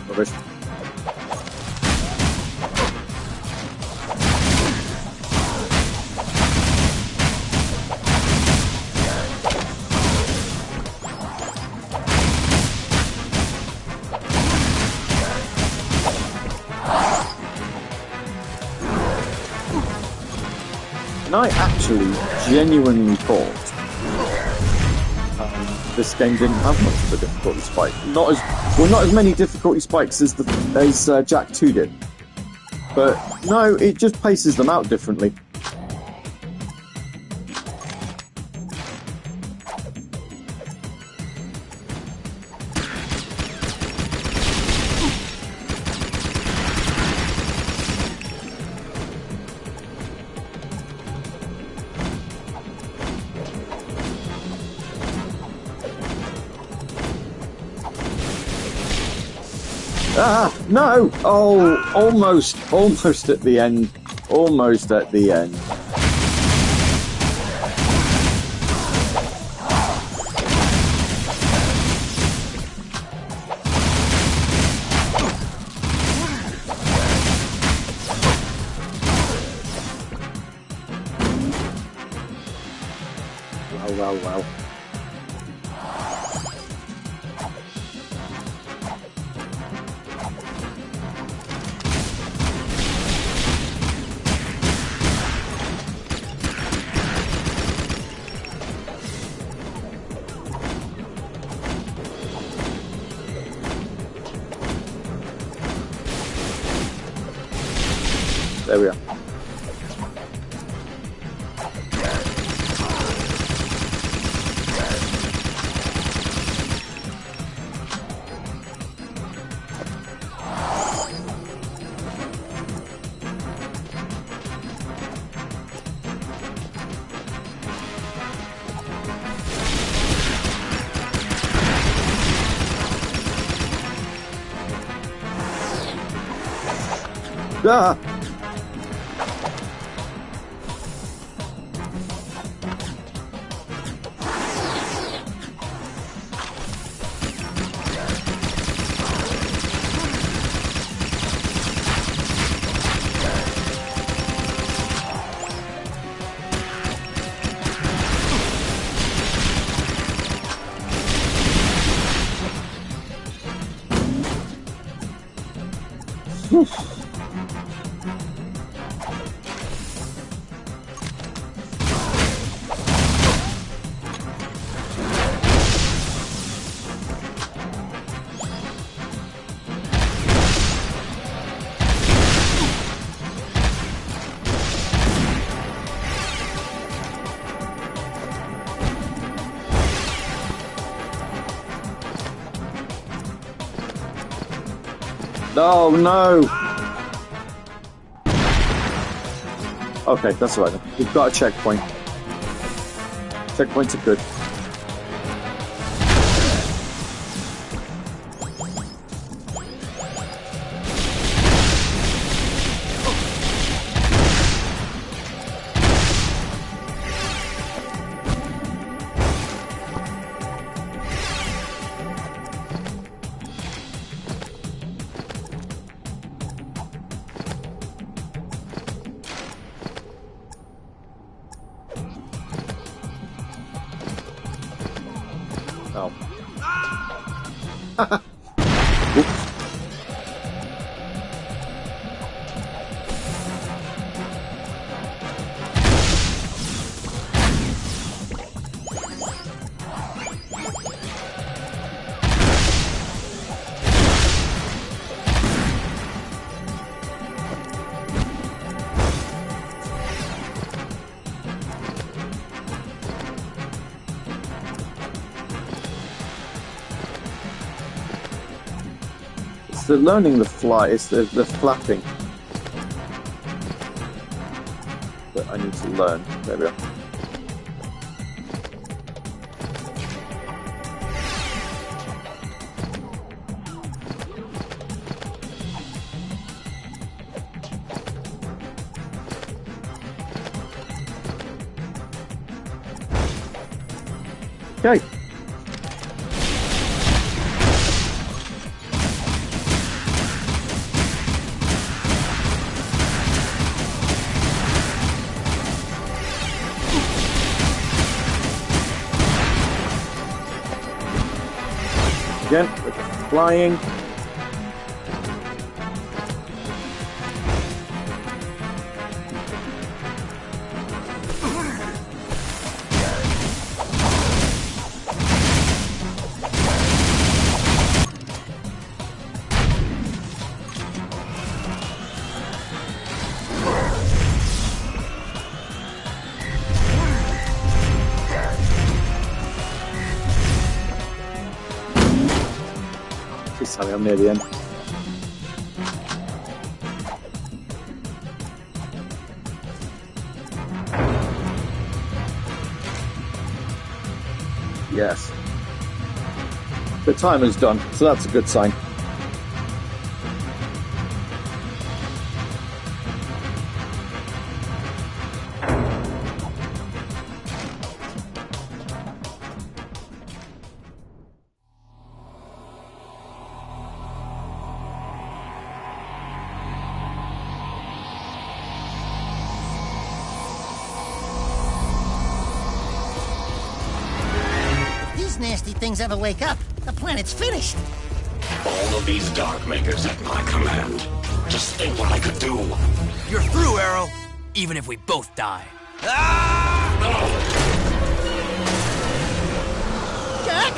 Rubbish. I actually genuinely thought this game didn't have much of a difficulty spike. Not as many difficulty spikes as Jak 2 did. But no, it just paces them out differently. Ah, no! Oh, almost at the end. Almost at the end. Well. There we are. Ah! Oh no! Okay, that's all right then. We've got a checkpoint. Checkpoints are good. Oh. It's the learning the fly, it's the flapping that I need to learn. There we are. Okay. Again, with the flying. Sammy, I'm near the end. Yes. The timer's done, so that's a good sign. These nasty things ever wake up, the planet's finished. All of these Dark Makers at my command. Just think what I could do. You're through, Arrow. Even if we both die. Jack?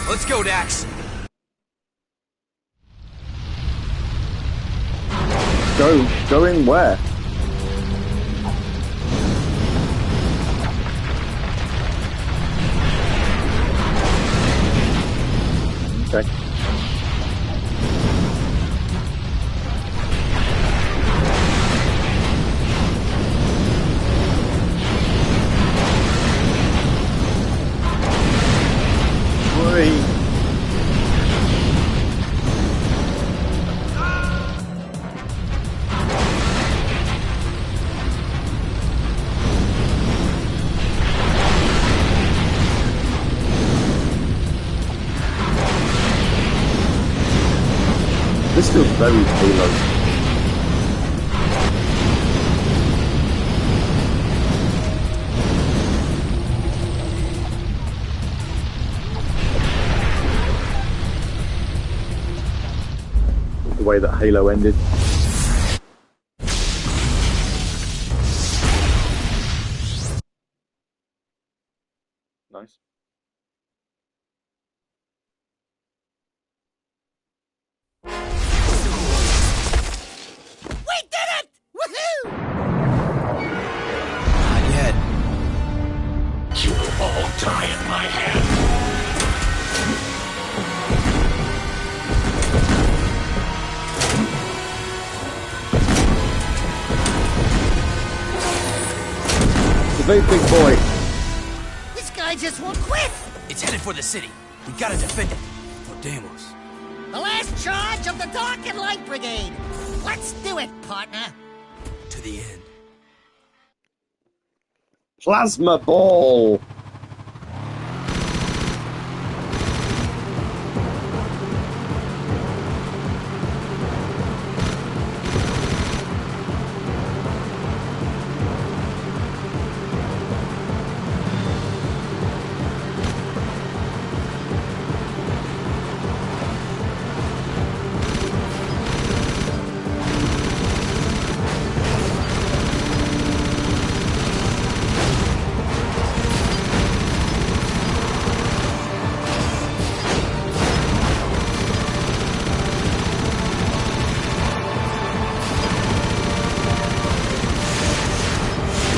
Let's go, Dax. Going where? Okay. This feels very Halo. The way that Halo ended. Nice. Not yet. You will all die at my hand. It's a very big boy. This guy just won't quit! It's headed for the city. We gotta defend it. For Deimos. The last charge of the Dark and Light Brigade! Let's do it, partner! To the end. Plasma ball.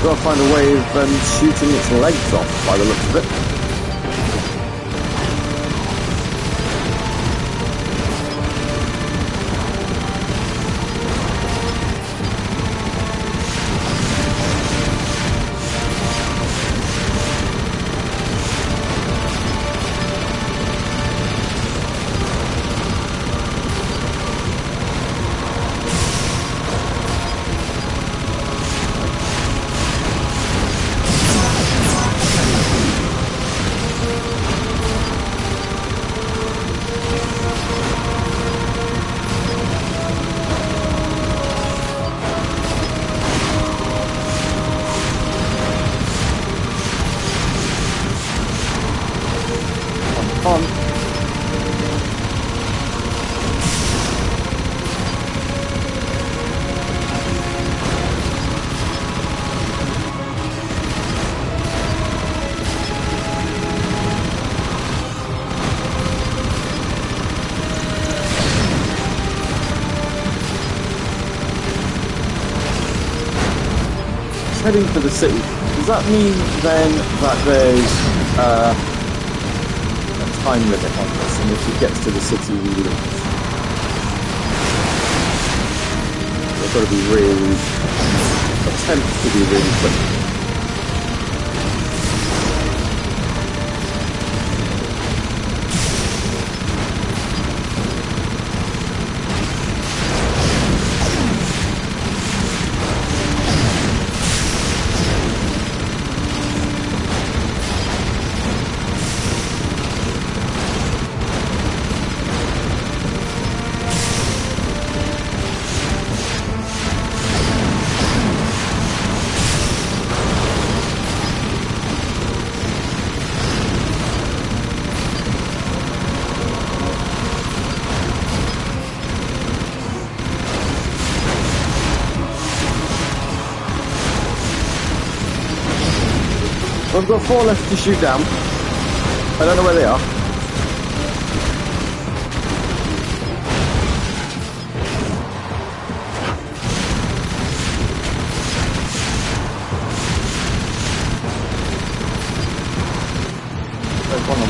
Got to find a way of shooting its legs off by the looks of it. heading for the city. Does that mean then that there's a time limit on this, and if he gets to the city, we lose? They've got to be really attempt to be really quick. I've got 4 left to shoot down. I don't know where they are. There's one on.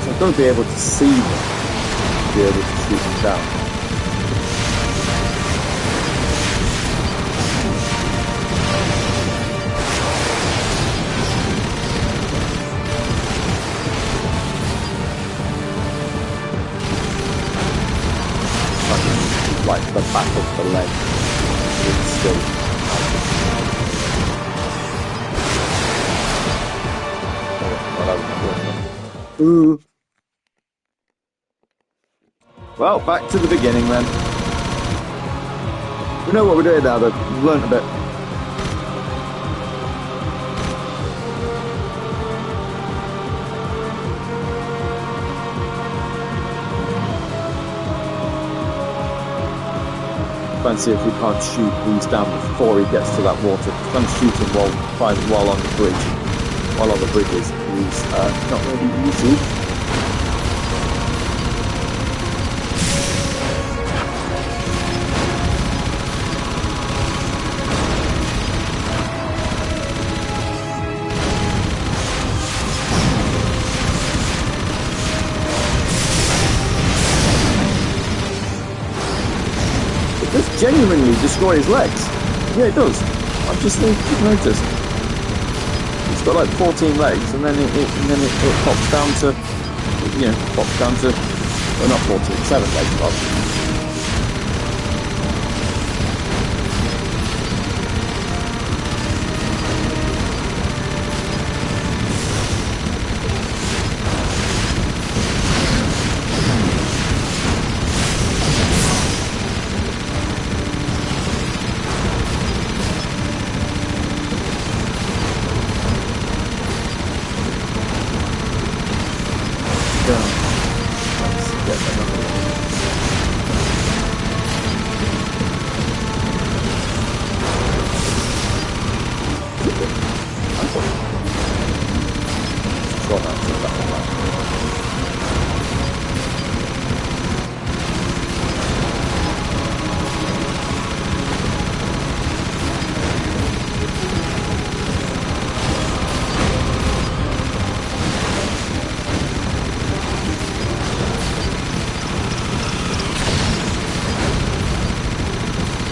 I've got to be able to see them to be able to shoot them down. Like the back of the leg. It's still. Ooh. Well, back to the beginning then. We know what we're doing now, though. We've learned a bit. Try and see if we can't shoot these down before he gets to that water. I'm shooting while on the bridge. While on the bridges is not really easy. It does genuinely destroy his legs. Yeah, it does. I've just noticed. It's got like 14 legs, and then it pops down to, well, not 14, 7 legs, rather.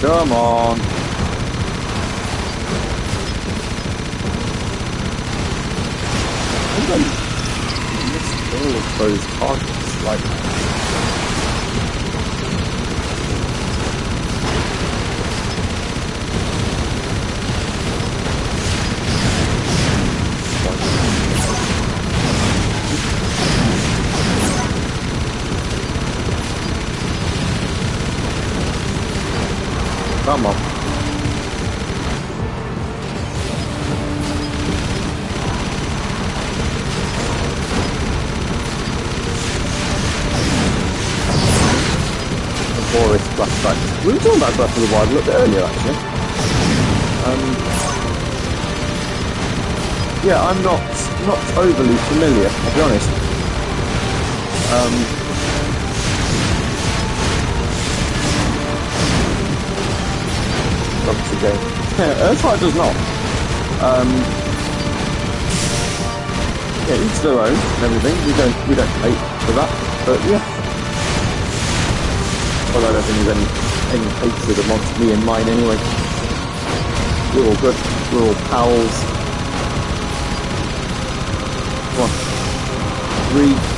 Come on. I think I missed all of those targets, like... Come on. The forest flashback. We were talking about Breath of the Wild a little bit earlier, actually. Yeah, I'm not overly familiar, I'll be honest. Rubbish game. Earthfire does not. Yeah, each their own and everything. We don't hate for that, but yeah. Well, I don't think there's any hatred amongst me and mine anyway. We're all good. We're all pals. Come on. 3.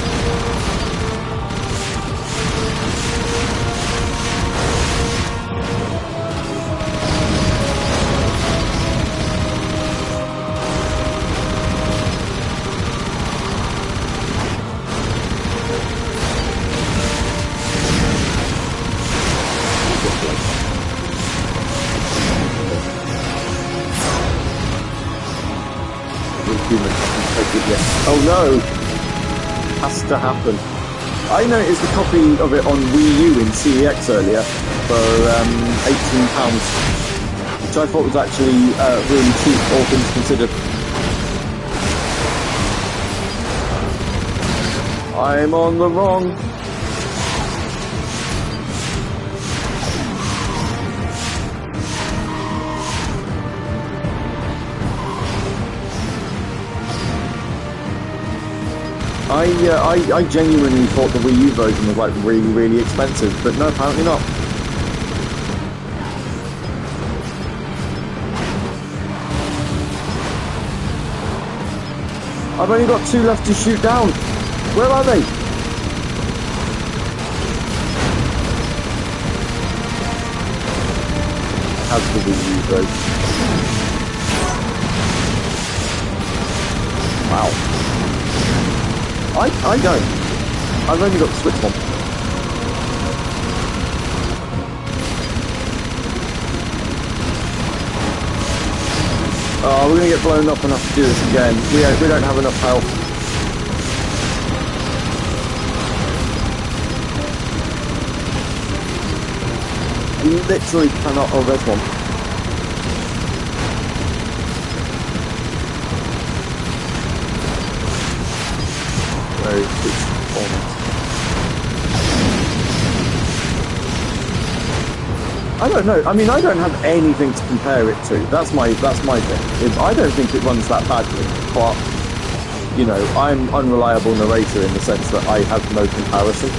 Oh no! Has to happen. I noticed a copy of it on Wii U in CEX earlier for £18, which I thought was actually really cheap, all things considered. I'm on the wrong. I genuinely thought the Wii U version was like really, really expensive, but no, apparently not. I've only got 2 left to shoot down. Where are they? How's the Wii U version? Wow. I don't. I've only got the Switch one. Oh, we're gonna get blown up and have to do this again. We don't have enough health. I literally cannot. Oh, there's one. I don't know. I mean, I don't have anything to compare it to. That's my thing. I don't think it runs that badly, but you know, I'm unreliable narrator in the sense that I have no comparison.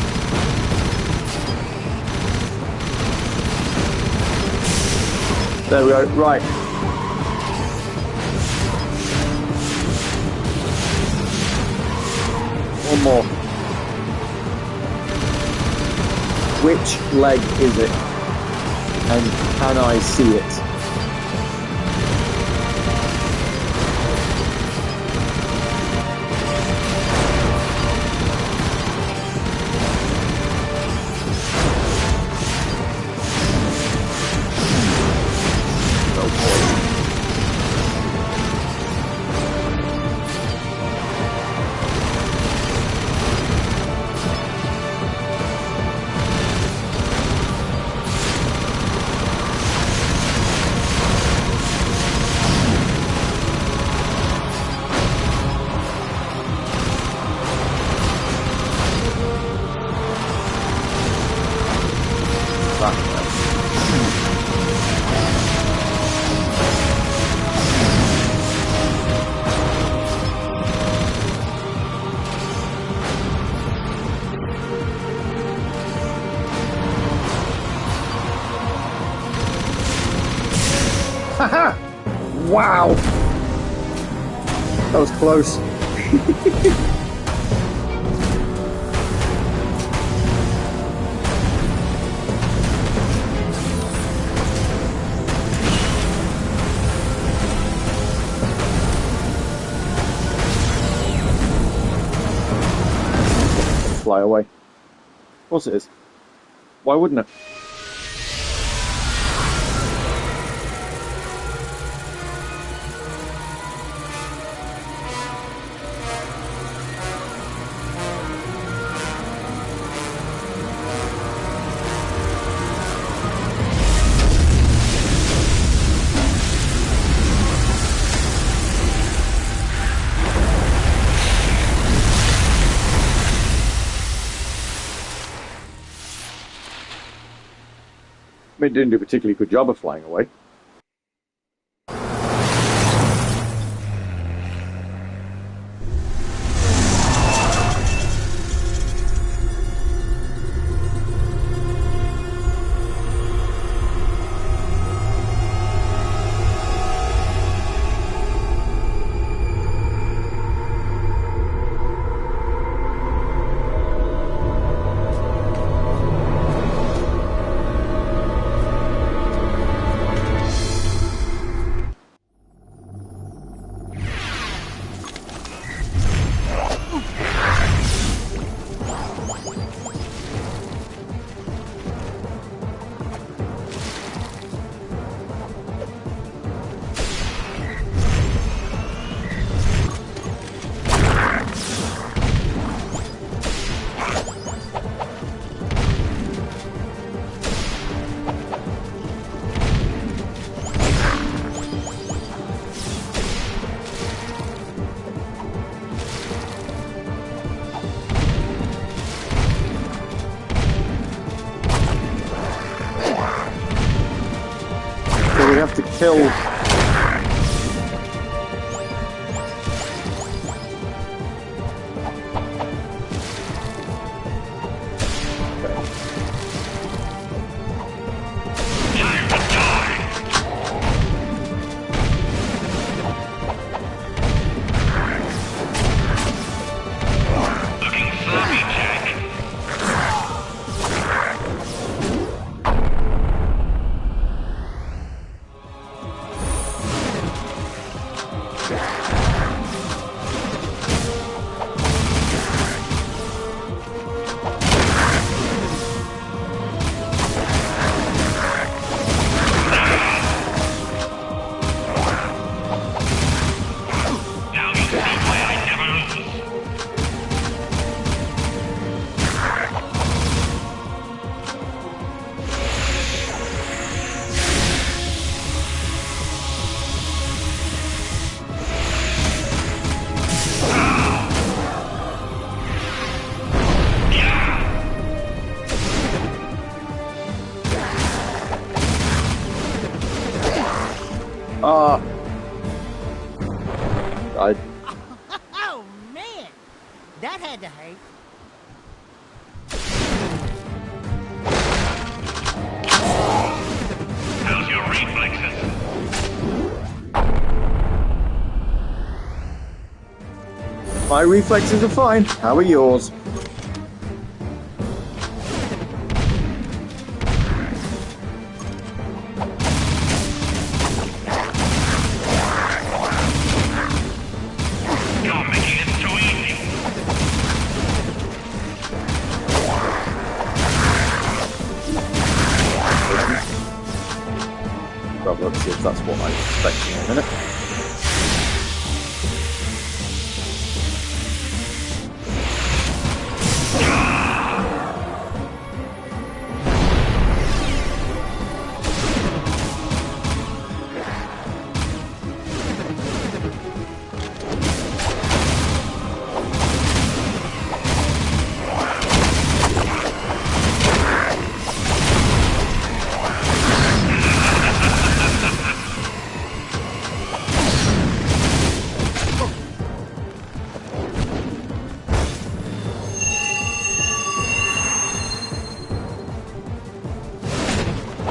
There we go. Right. One more. Which leg is it? And can I see it? Haha! Wow! That was close. Fly away. Of course it is. Why wouldn't it? It didn't do a particularly good job of flying away. We have to kill. Oh, man. That had to hurt. How's your reflexes? My reflexes are fine. How are yours? You're making it too easy. Well, let's see if that's what I'm expecting in a minute.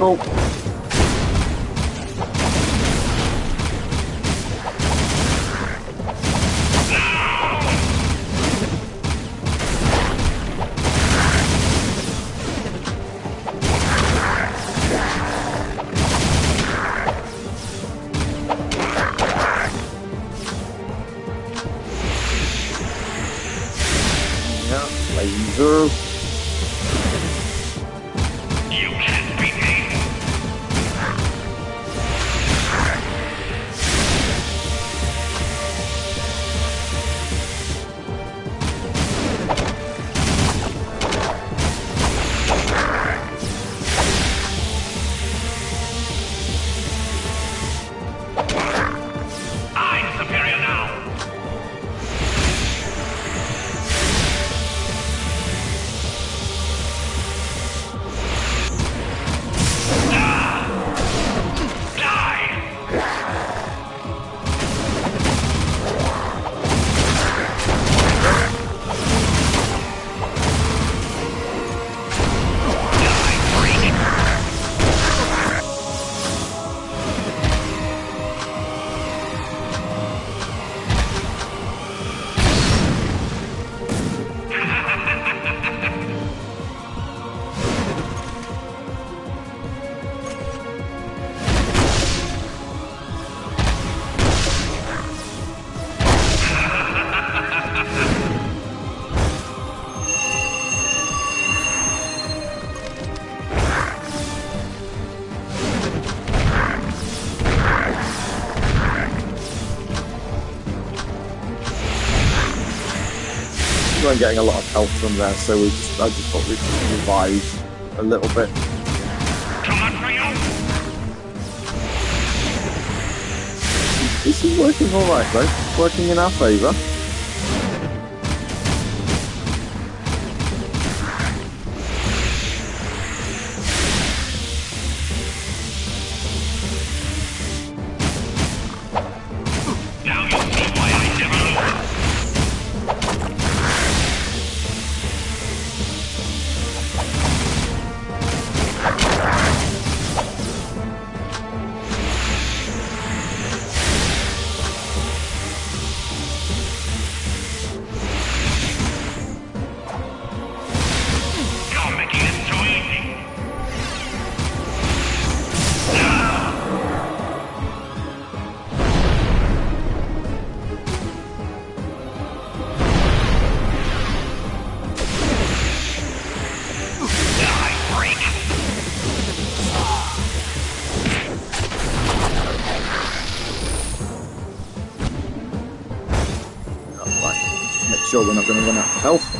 Oh. Yeah, laser. You can't beat me. I'm superior now. 「We weren't getting a lot of health from there, so I just thought we'd revive a little bit. This is working alright though, working in our favour. Sure we're not going to run out of health.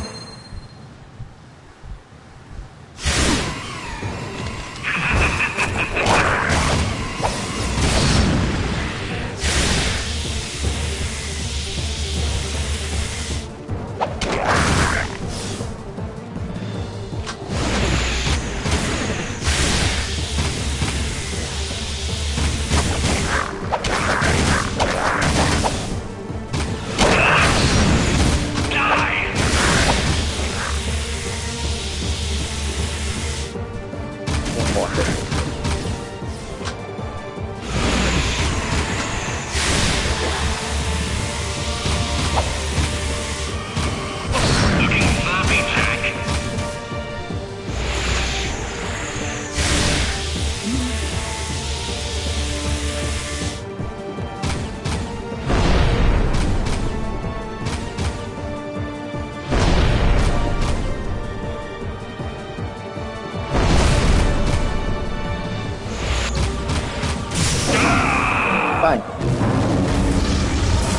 Bang.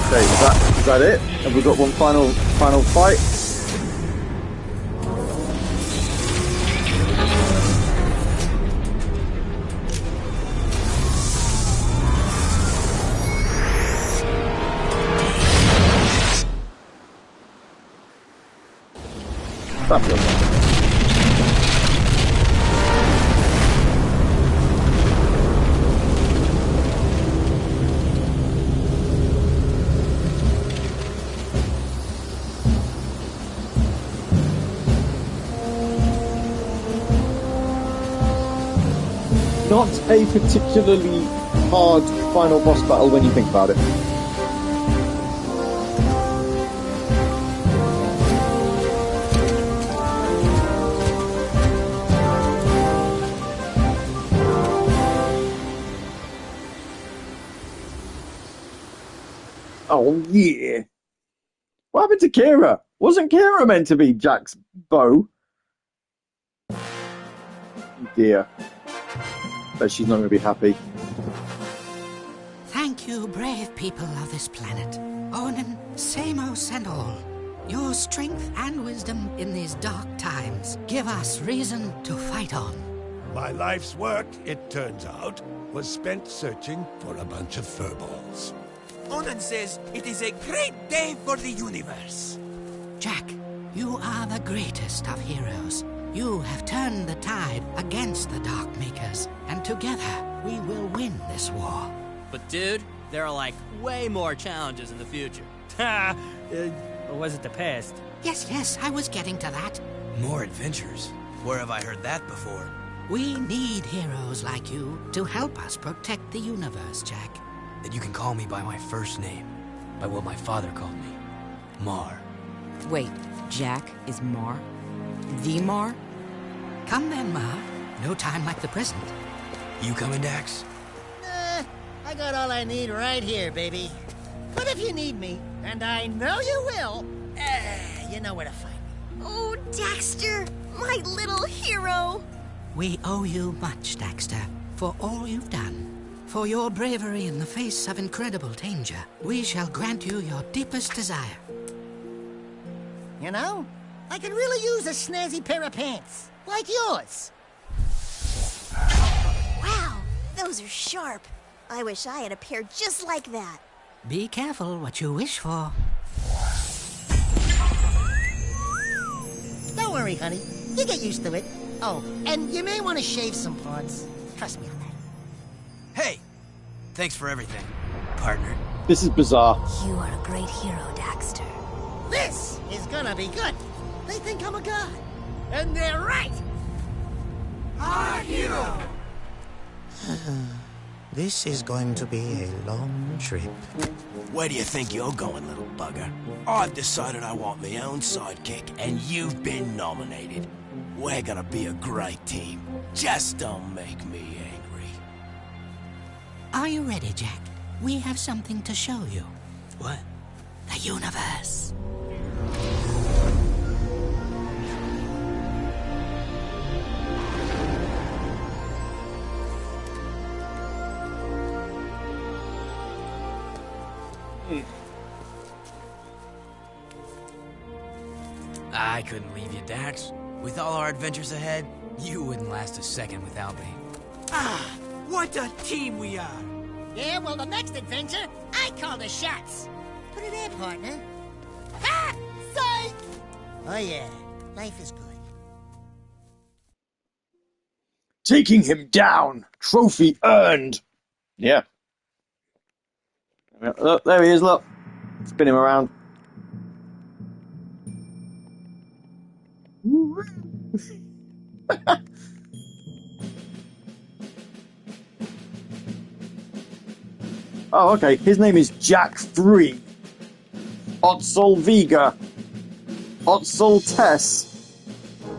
Okay, is that it? Have we got one final fight? Fabulous. Not a particularly hard final boss battle when you think about it. Oh yeah. What happened to Kira? Wasn't Kira meant to be Jack's bow? Oh dear. But she's not going to be happy. Thank you, brave people of this planet. Onan, Samos and all. Your strength and wisdom in these dark times give us reason to fight on. My life's work, it turns out, was spent searching for a bunch of furballs. Onan says it is a great day for the universe. Jack, you are the greatest of heroes. You have turned the tide against the Dark Makers, and together we will win this war. But dude, there are like way more challenges in the future. Ha! Or was it the past? Yes, I was getting to that. More adventures? Where have I heard that before? We need heroes like you to help us protect the universe, Jack. Then you can call me by my first name, by what my father called me, Mar. Wait, Jack is Mar? The Mar? Come then, Mar. No time like the present. You coming, Dax? I got all I need right here, baby. But if you need me, and I know you will, you know where to find me. Oh, Daxter, my little hero. We owe you much, Daxter, for all you've done. For your bravery in the face of incredible danger, we shall grant you your deepest desire. you know? I could really use a snazzy pair of pants, like yours. Wow, those are sharp. I wish I had a pair just like that. Be careful what you wish for. Don't worry, honey. You get used to it. Oh, and you may want to shave some parts. Trust me on that. Hey! Thanks for everything, partner. This is bizarre. You are a great hero, Daxter. This is gonna be good. They think I'm a god. And they're right. Our hero! This is going to be a long trip. Where do you think you're going, little bugger? I've decided I want my own sidekick, and you've been nominated. We're gonna be a great team. Just don't make me angry. Are you ready, Jack? We have something to show you. What? The universe. I couldn't leave you, Dax. With all our adventures ahead, you wouldn't last a second without me. Ah, what a team we are! Yeah, well, the next adventure, I call the shots. Put it in, partner. Ha! Psych! Oh, yeah. Life is good. Taking him down. Trophy earned. Yeah. Look, there he is, look. Spin him around. Oh, okay. His name is Jack 3. Otzel Vega. Otzel Tess.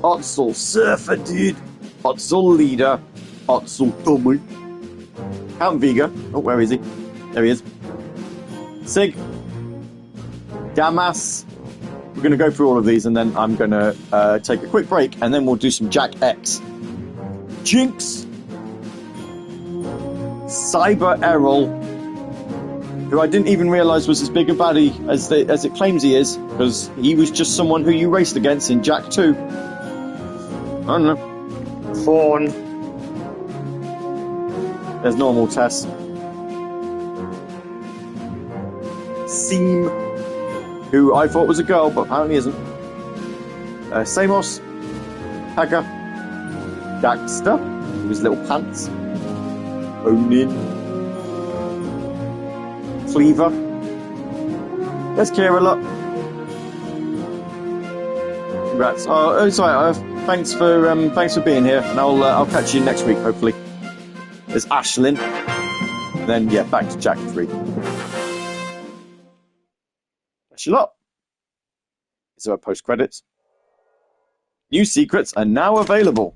Otzel Surfer Dude. Otzel Leader. Otzel Dummy. Count Vega. Oh, where is he? There he is. Sig. Damas. We're going to go through all of these and then I'm going to take a quick break and then we'll do some Jack X. Jinx. Cyber Errol, who I didn't even realise was as big a baddie as it claims he is, because he was just someone who you raced against in Jack 2. I don't know. Thorn. There's normal Tess. Seam, who I thought was a girl, but apparently isn't. Samos. Hacker. Daxter, with his little pants. Onin. Cleaver. There's Kira, look. Congrats. Oh, sorry. Thanks for being here, and I'll catch you next week, hopefully. There's Ashlyn. And then, yeah, back to Jack 3. That's your lot. These are our post-credits. New secrets are now available.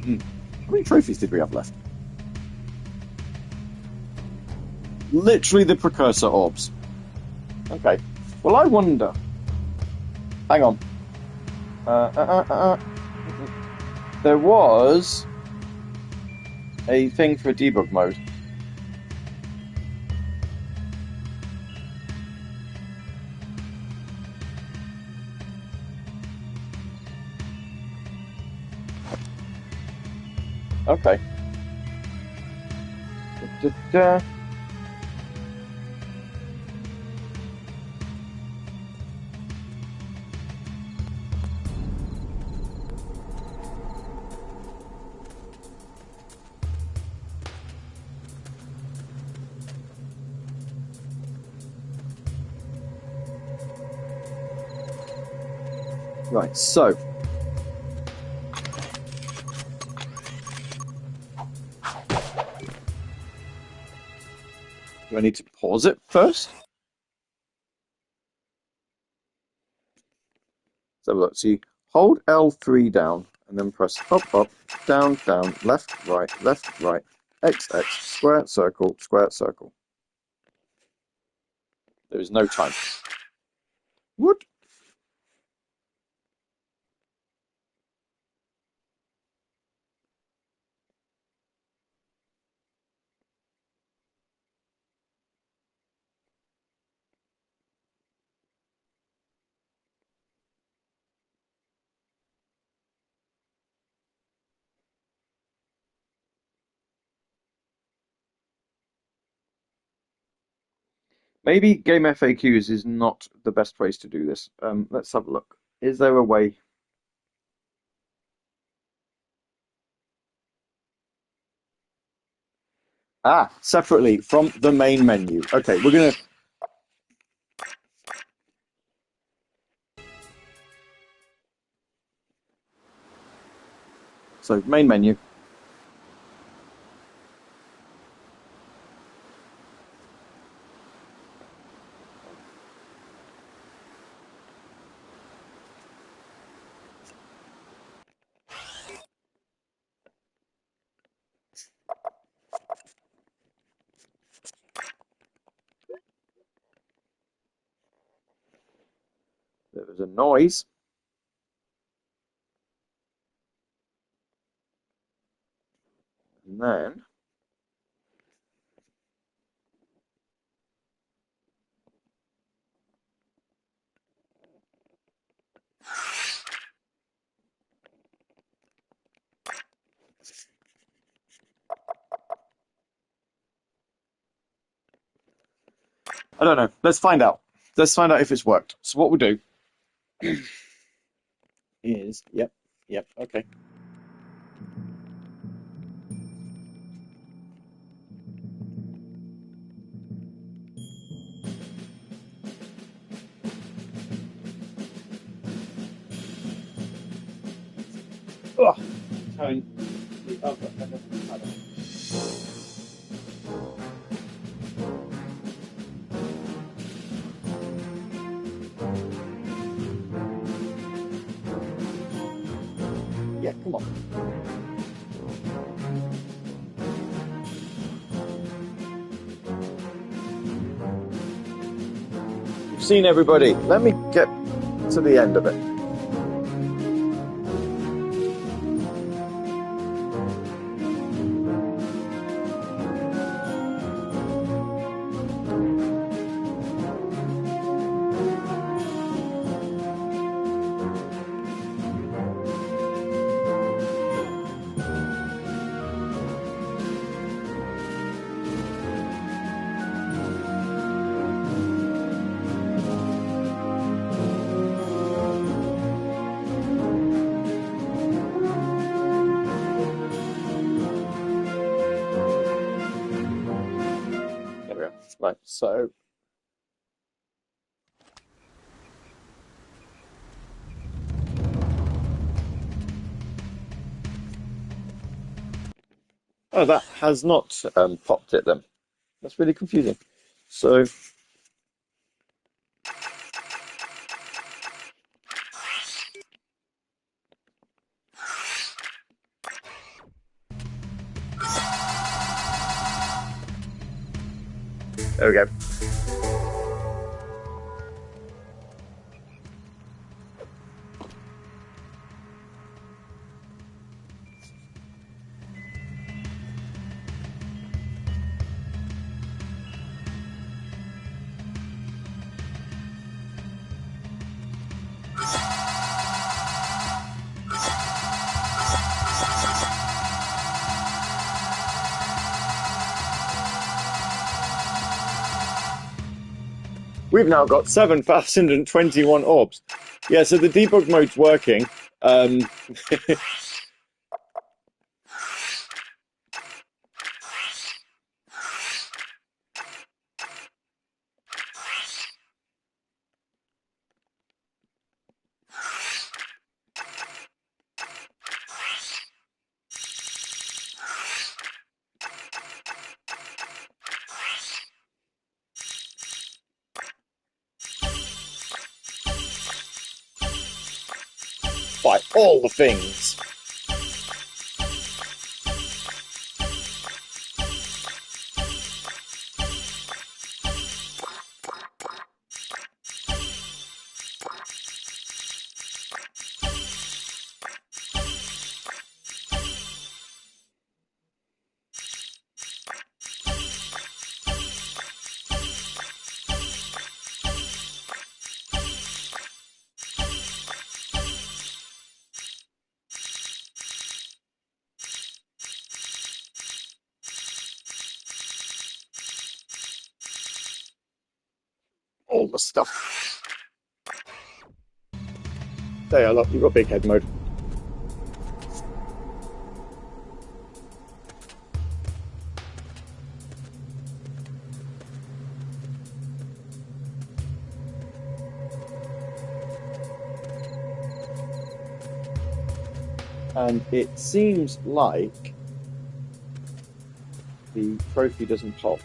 How many trophies did we have left? Literally the precursor orbs. Okay. Well, I wonder. Hang on. There was a thing for debug mode. Okay. Right, so. Do I need to pause it first? Let's have a look. See, hold L3 down and then press up, up, down, down, left, right, X, X, square, circle, square, circle. There is no time. What? Maybe game FAQs is not the best place to do this. Let's have a look. Is there a way? Ah, separately from the main menu. Okay, we're gonna. So main menu. There was a noise. And then I don't know. Let's find out. Let's find out if it's worked. So what we'll do is, yep, okay. Oh, turn the other panel. Yeah, come on. You've seen everybody. Let me get to the end of it. There we go. Right, so oh, that has not popped it then. That's really confusing. So there we go. We've now got 7,021 orbs. Yeah, so the debug mode's working. By all the things. of stuff. There you are, look, you've got big head mode. And it seems like the trophy doesn't pop.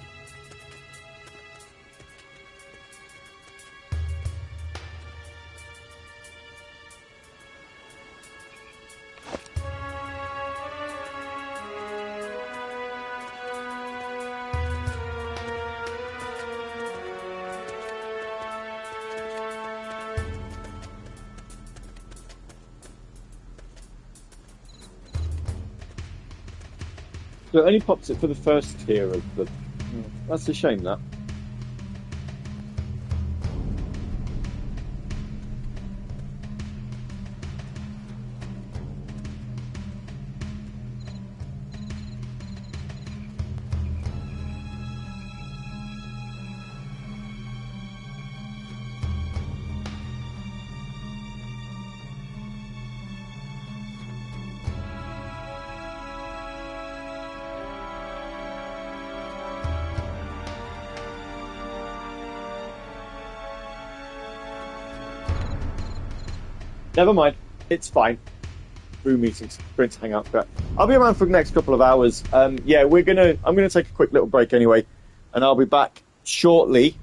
So it only pops it for the first tier of the... That's a shame, that. Never mind, it's fine. Brew meetings, going to hang out. But I'll be around for the next couple of hours. Yeah, I'm gonna take a quick little break anyway, and I'll be back shortly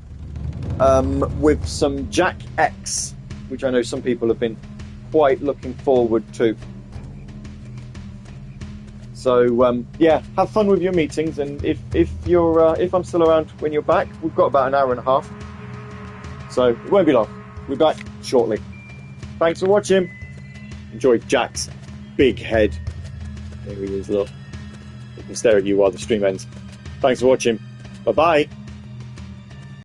with some Jack X, which I know some people have been quite looking forward to. So yeah, have fun with your meetings, and if I'm still around when you're back, we've got about an hour and a half, so it won't be long. We'll be back shortly. Thanks for watching. Enjoy Jack's big head. There he is, look. He can stare at you while the stream ends. Thanks for watching. Bye-bye.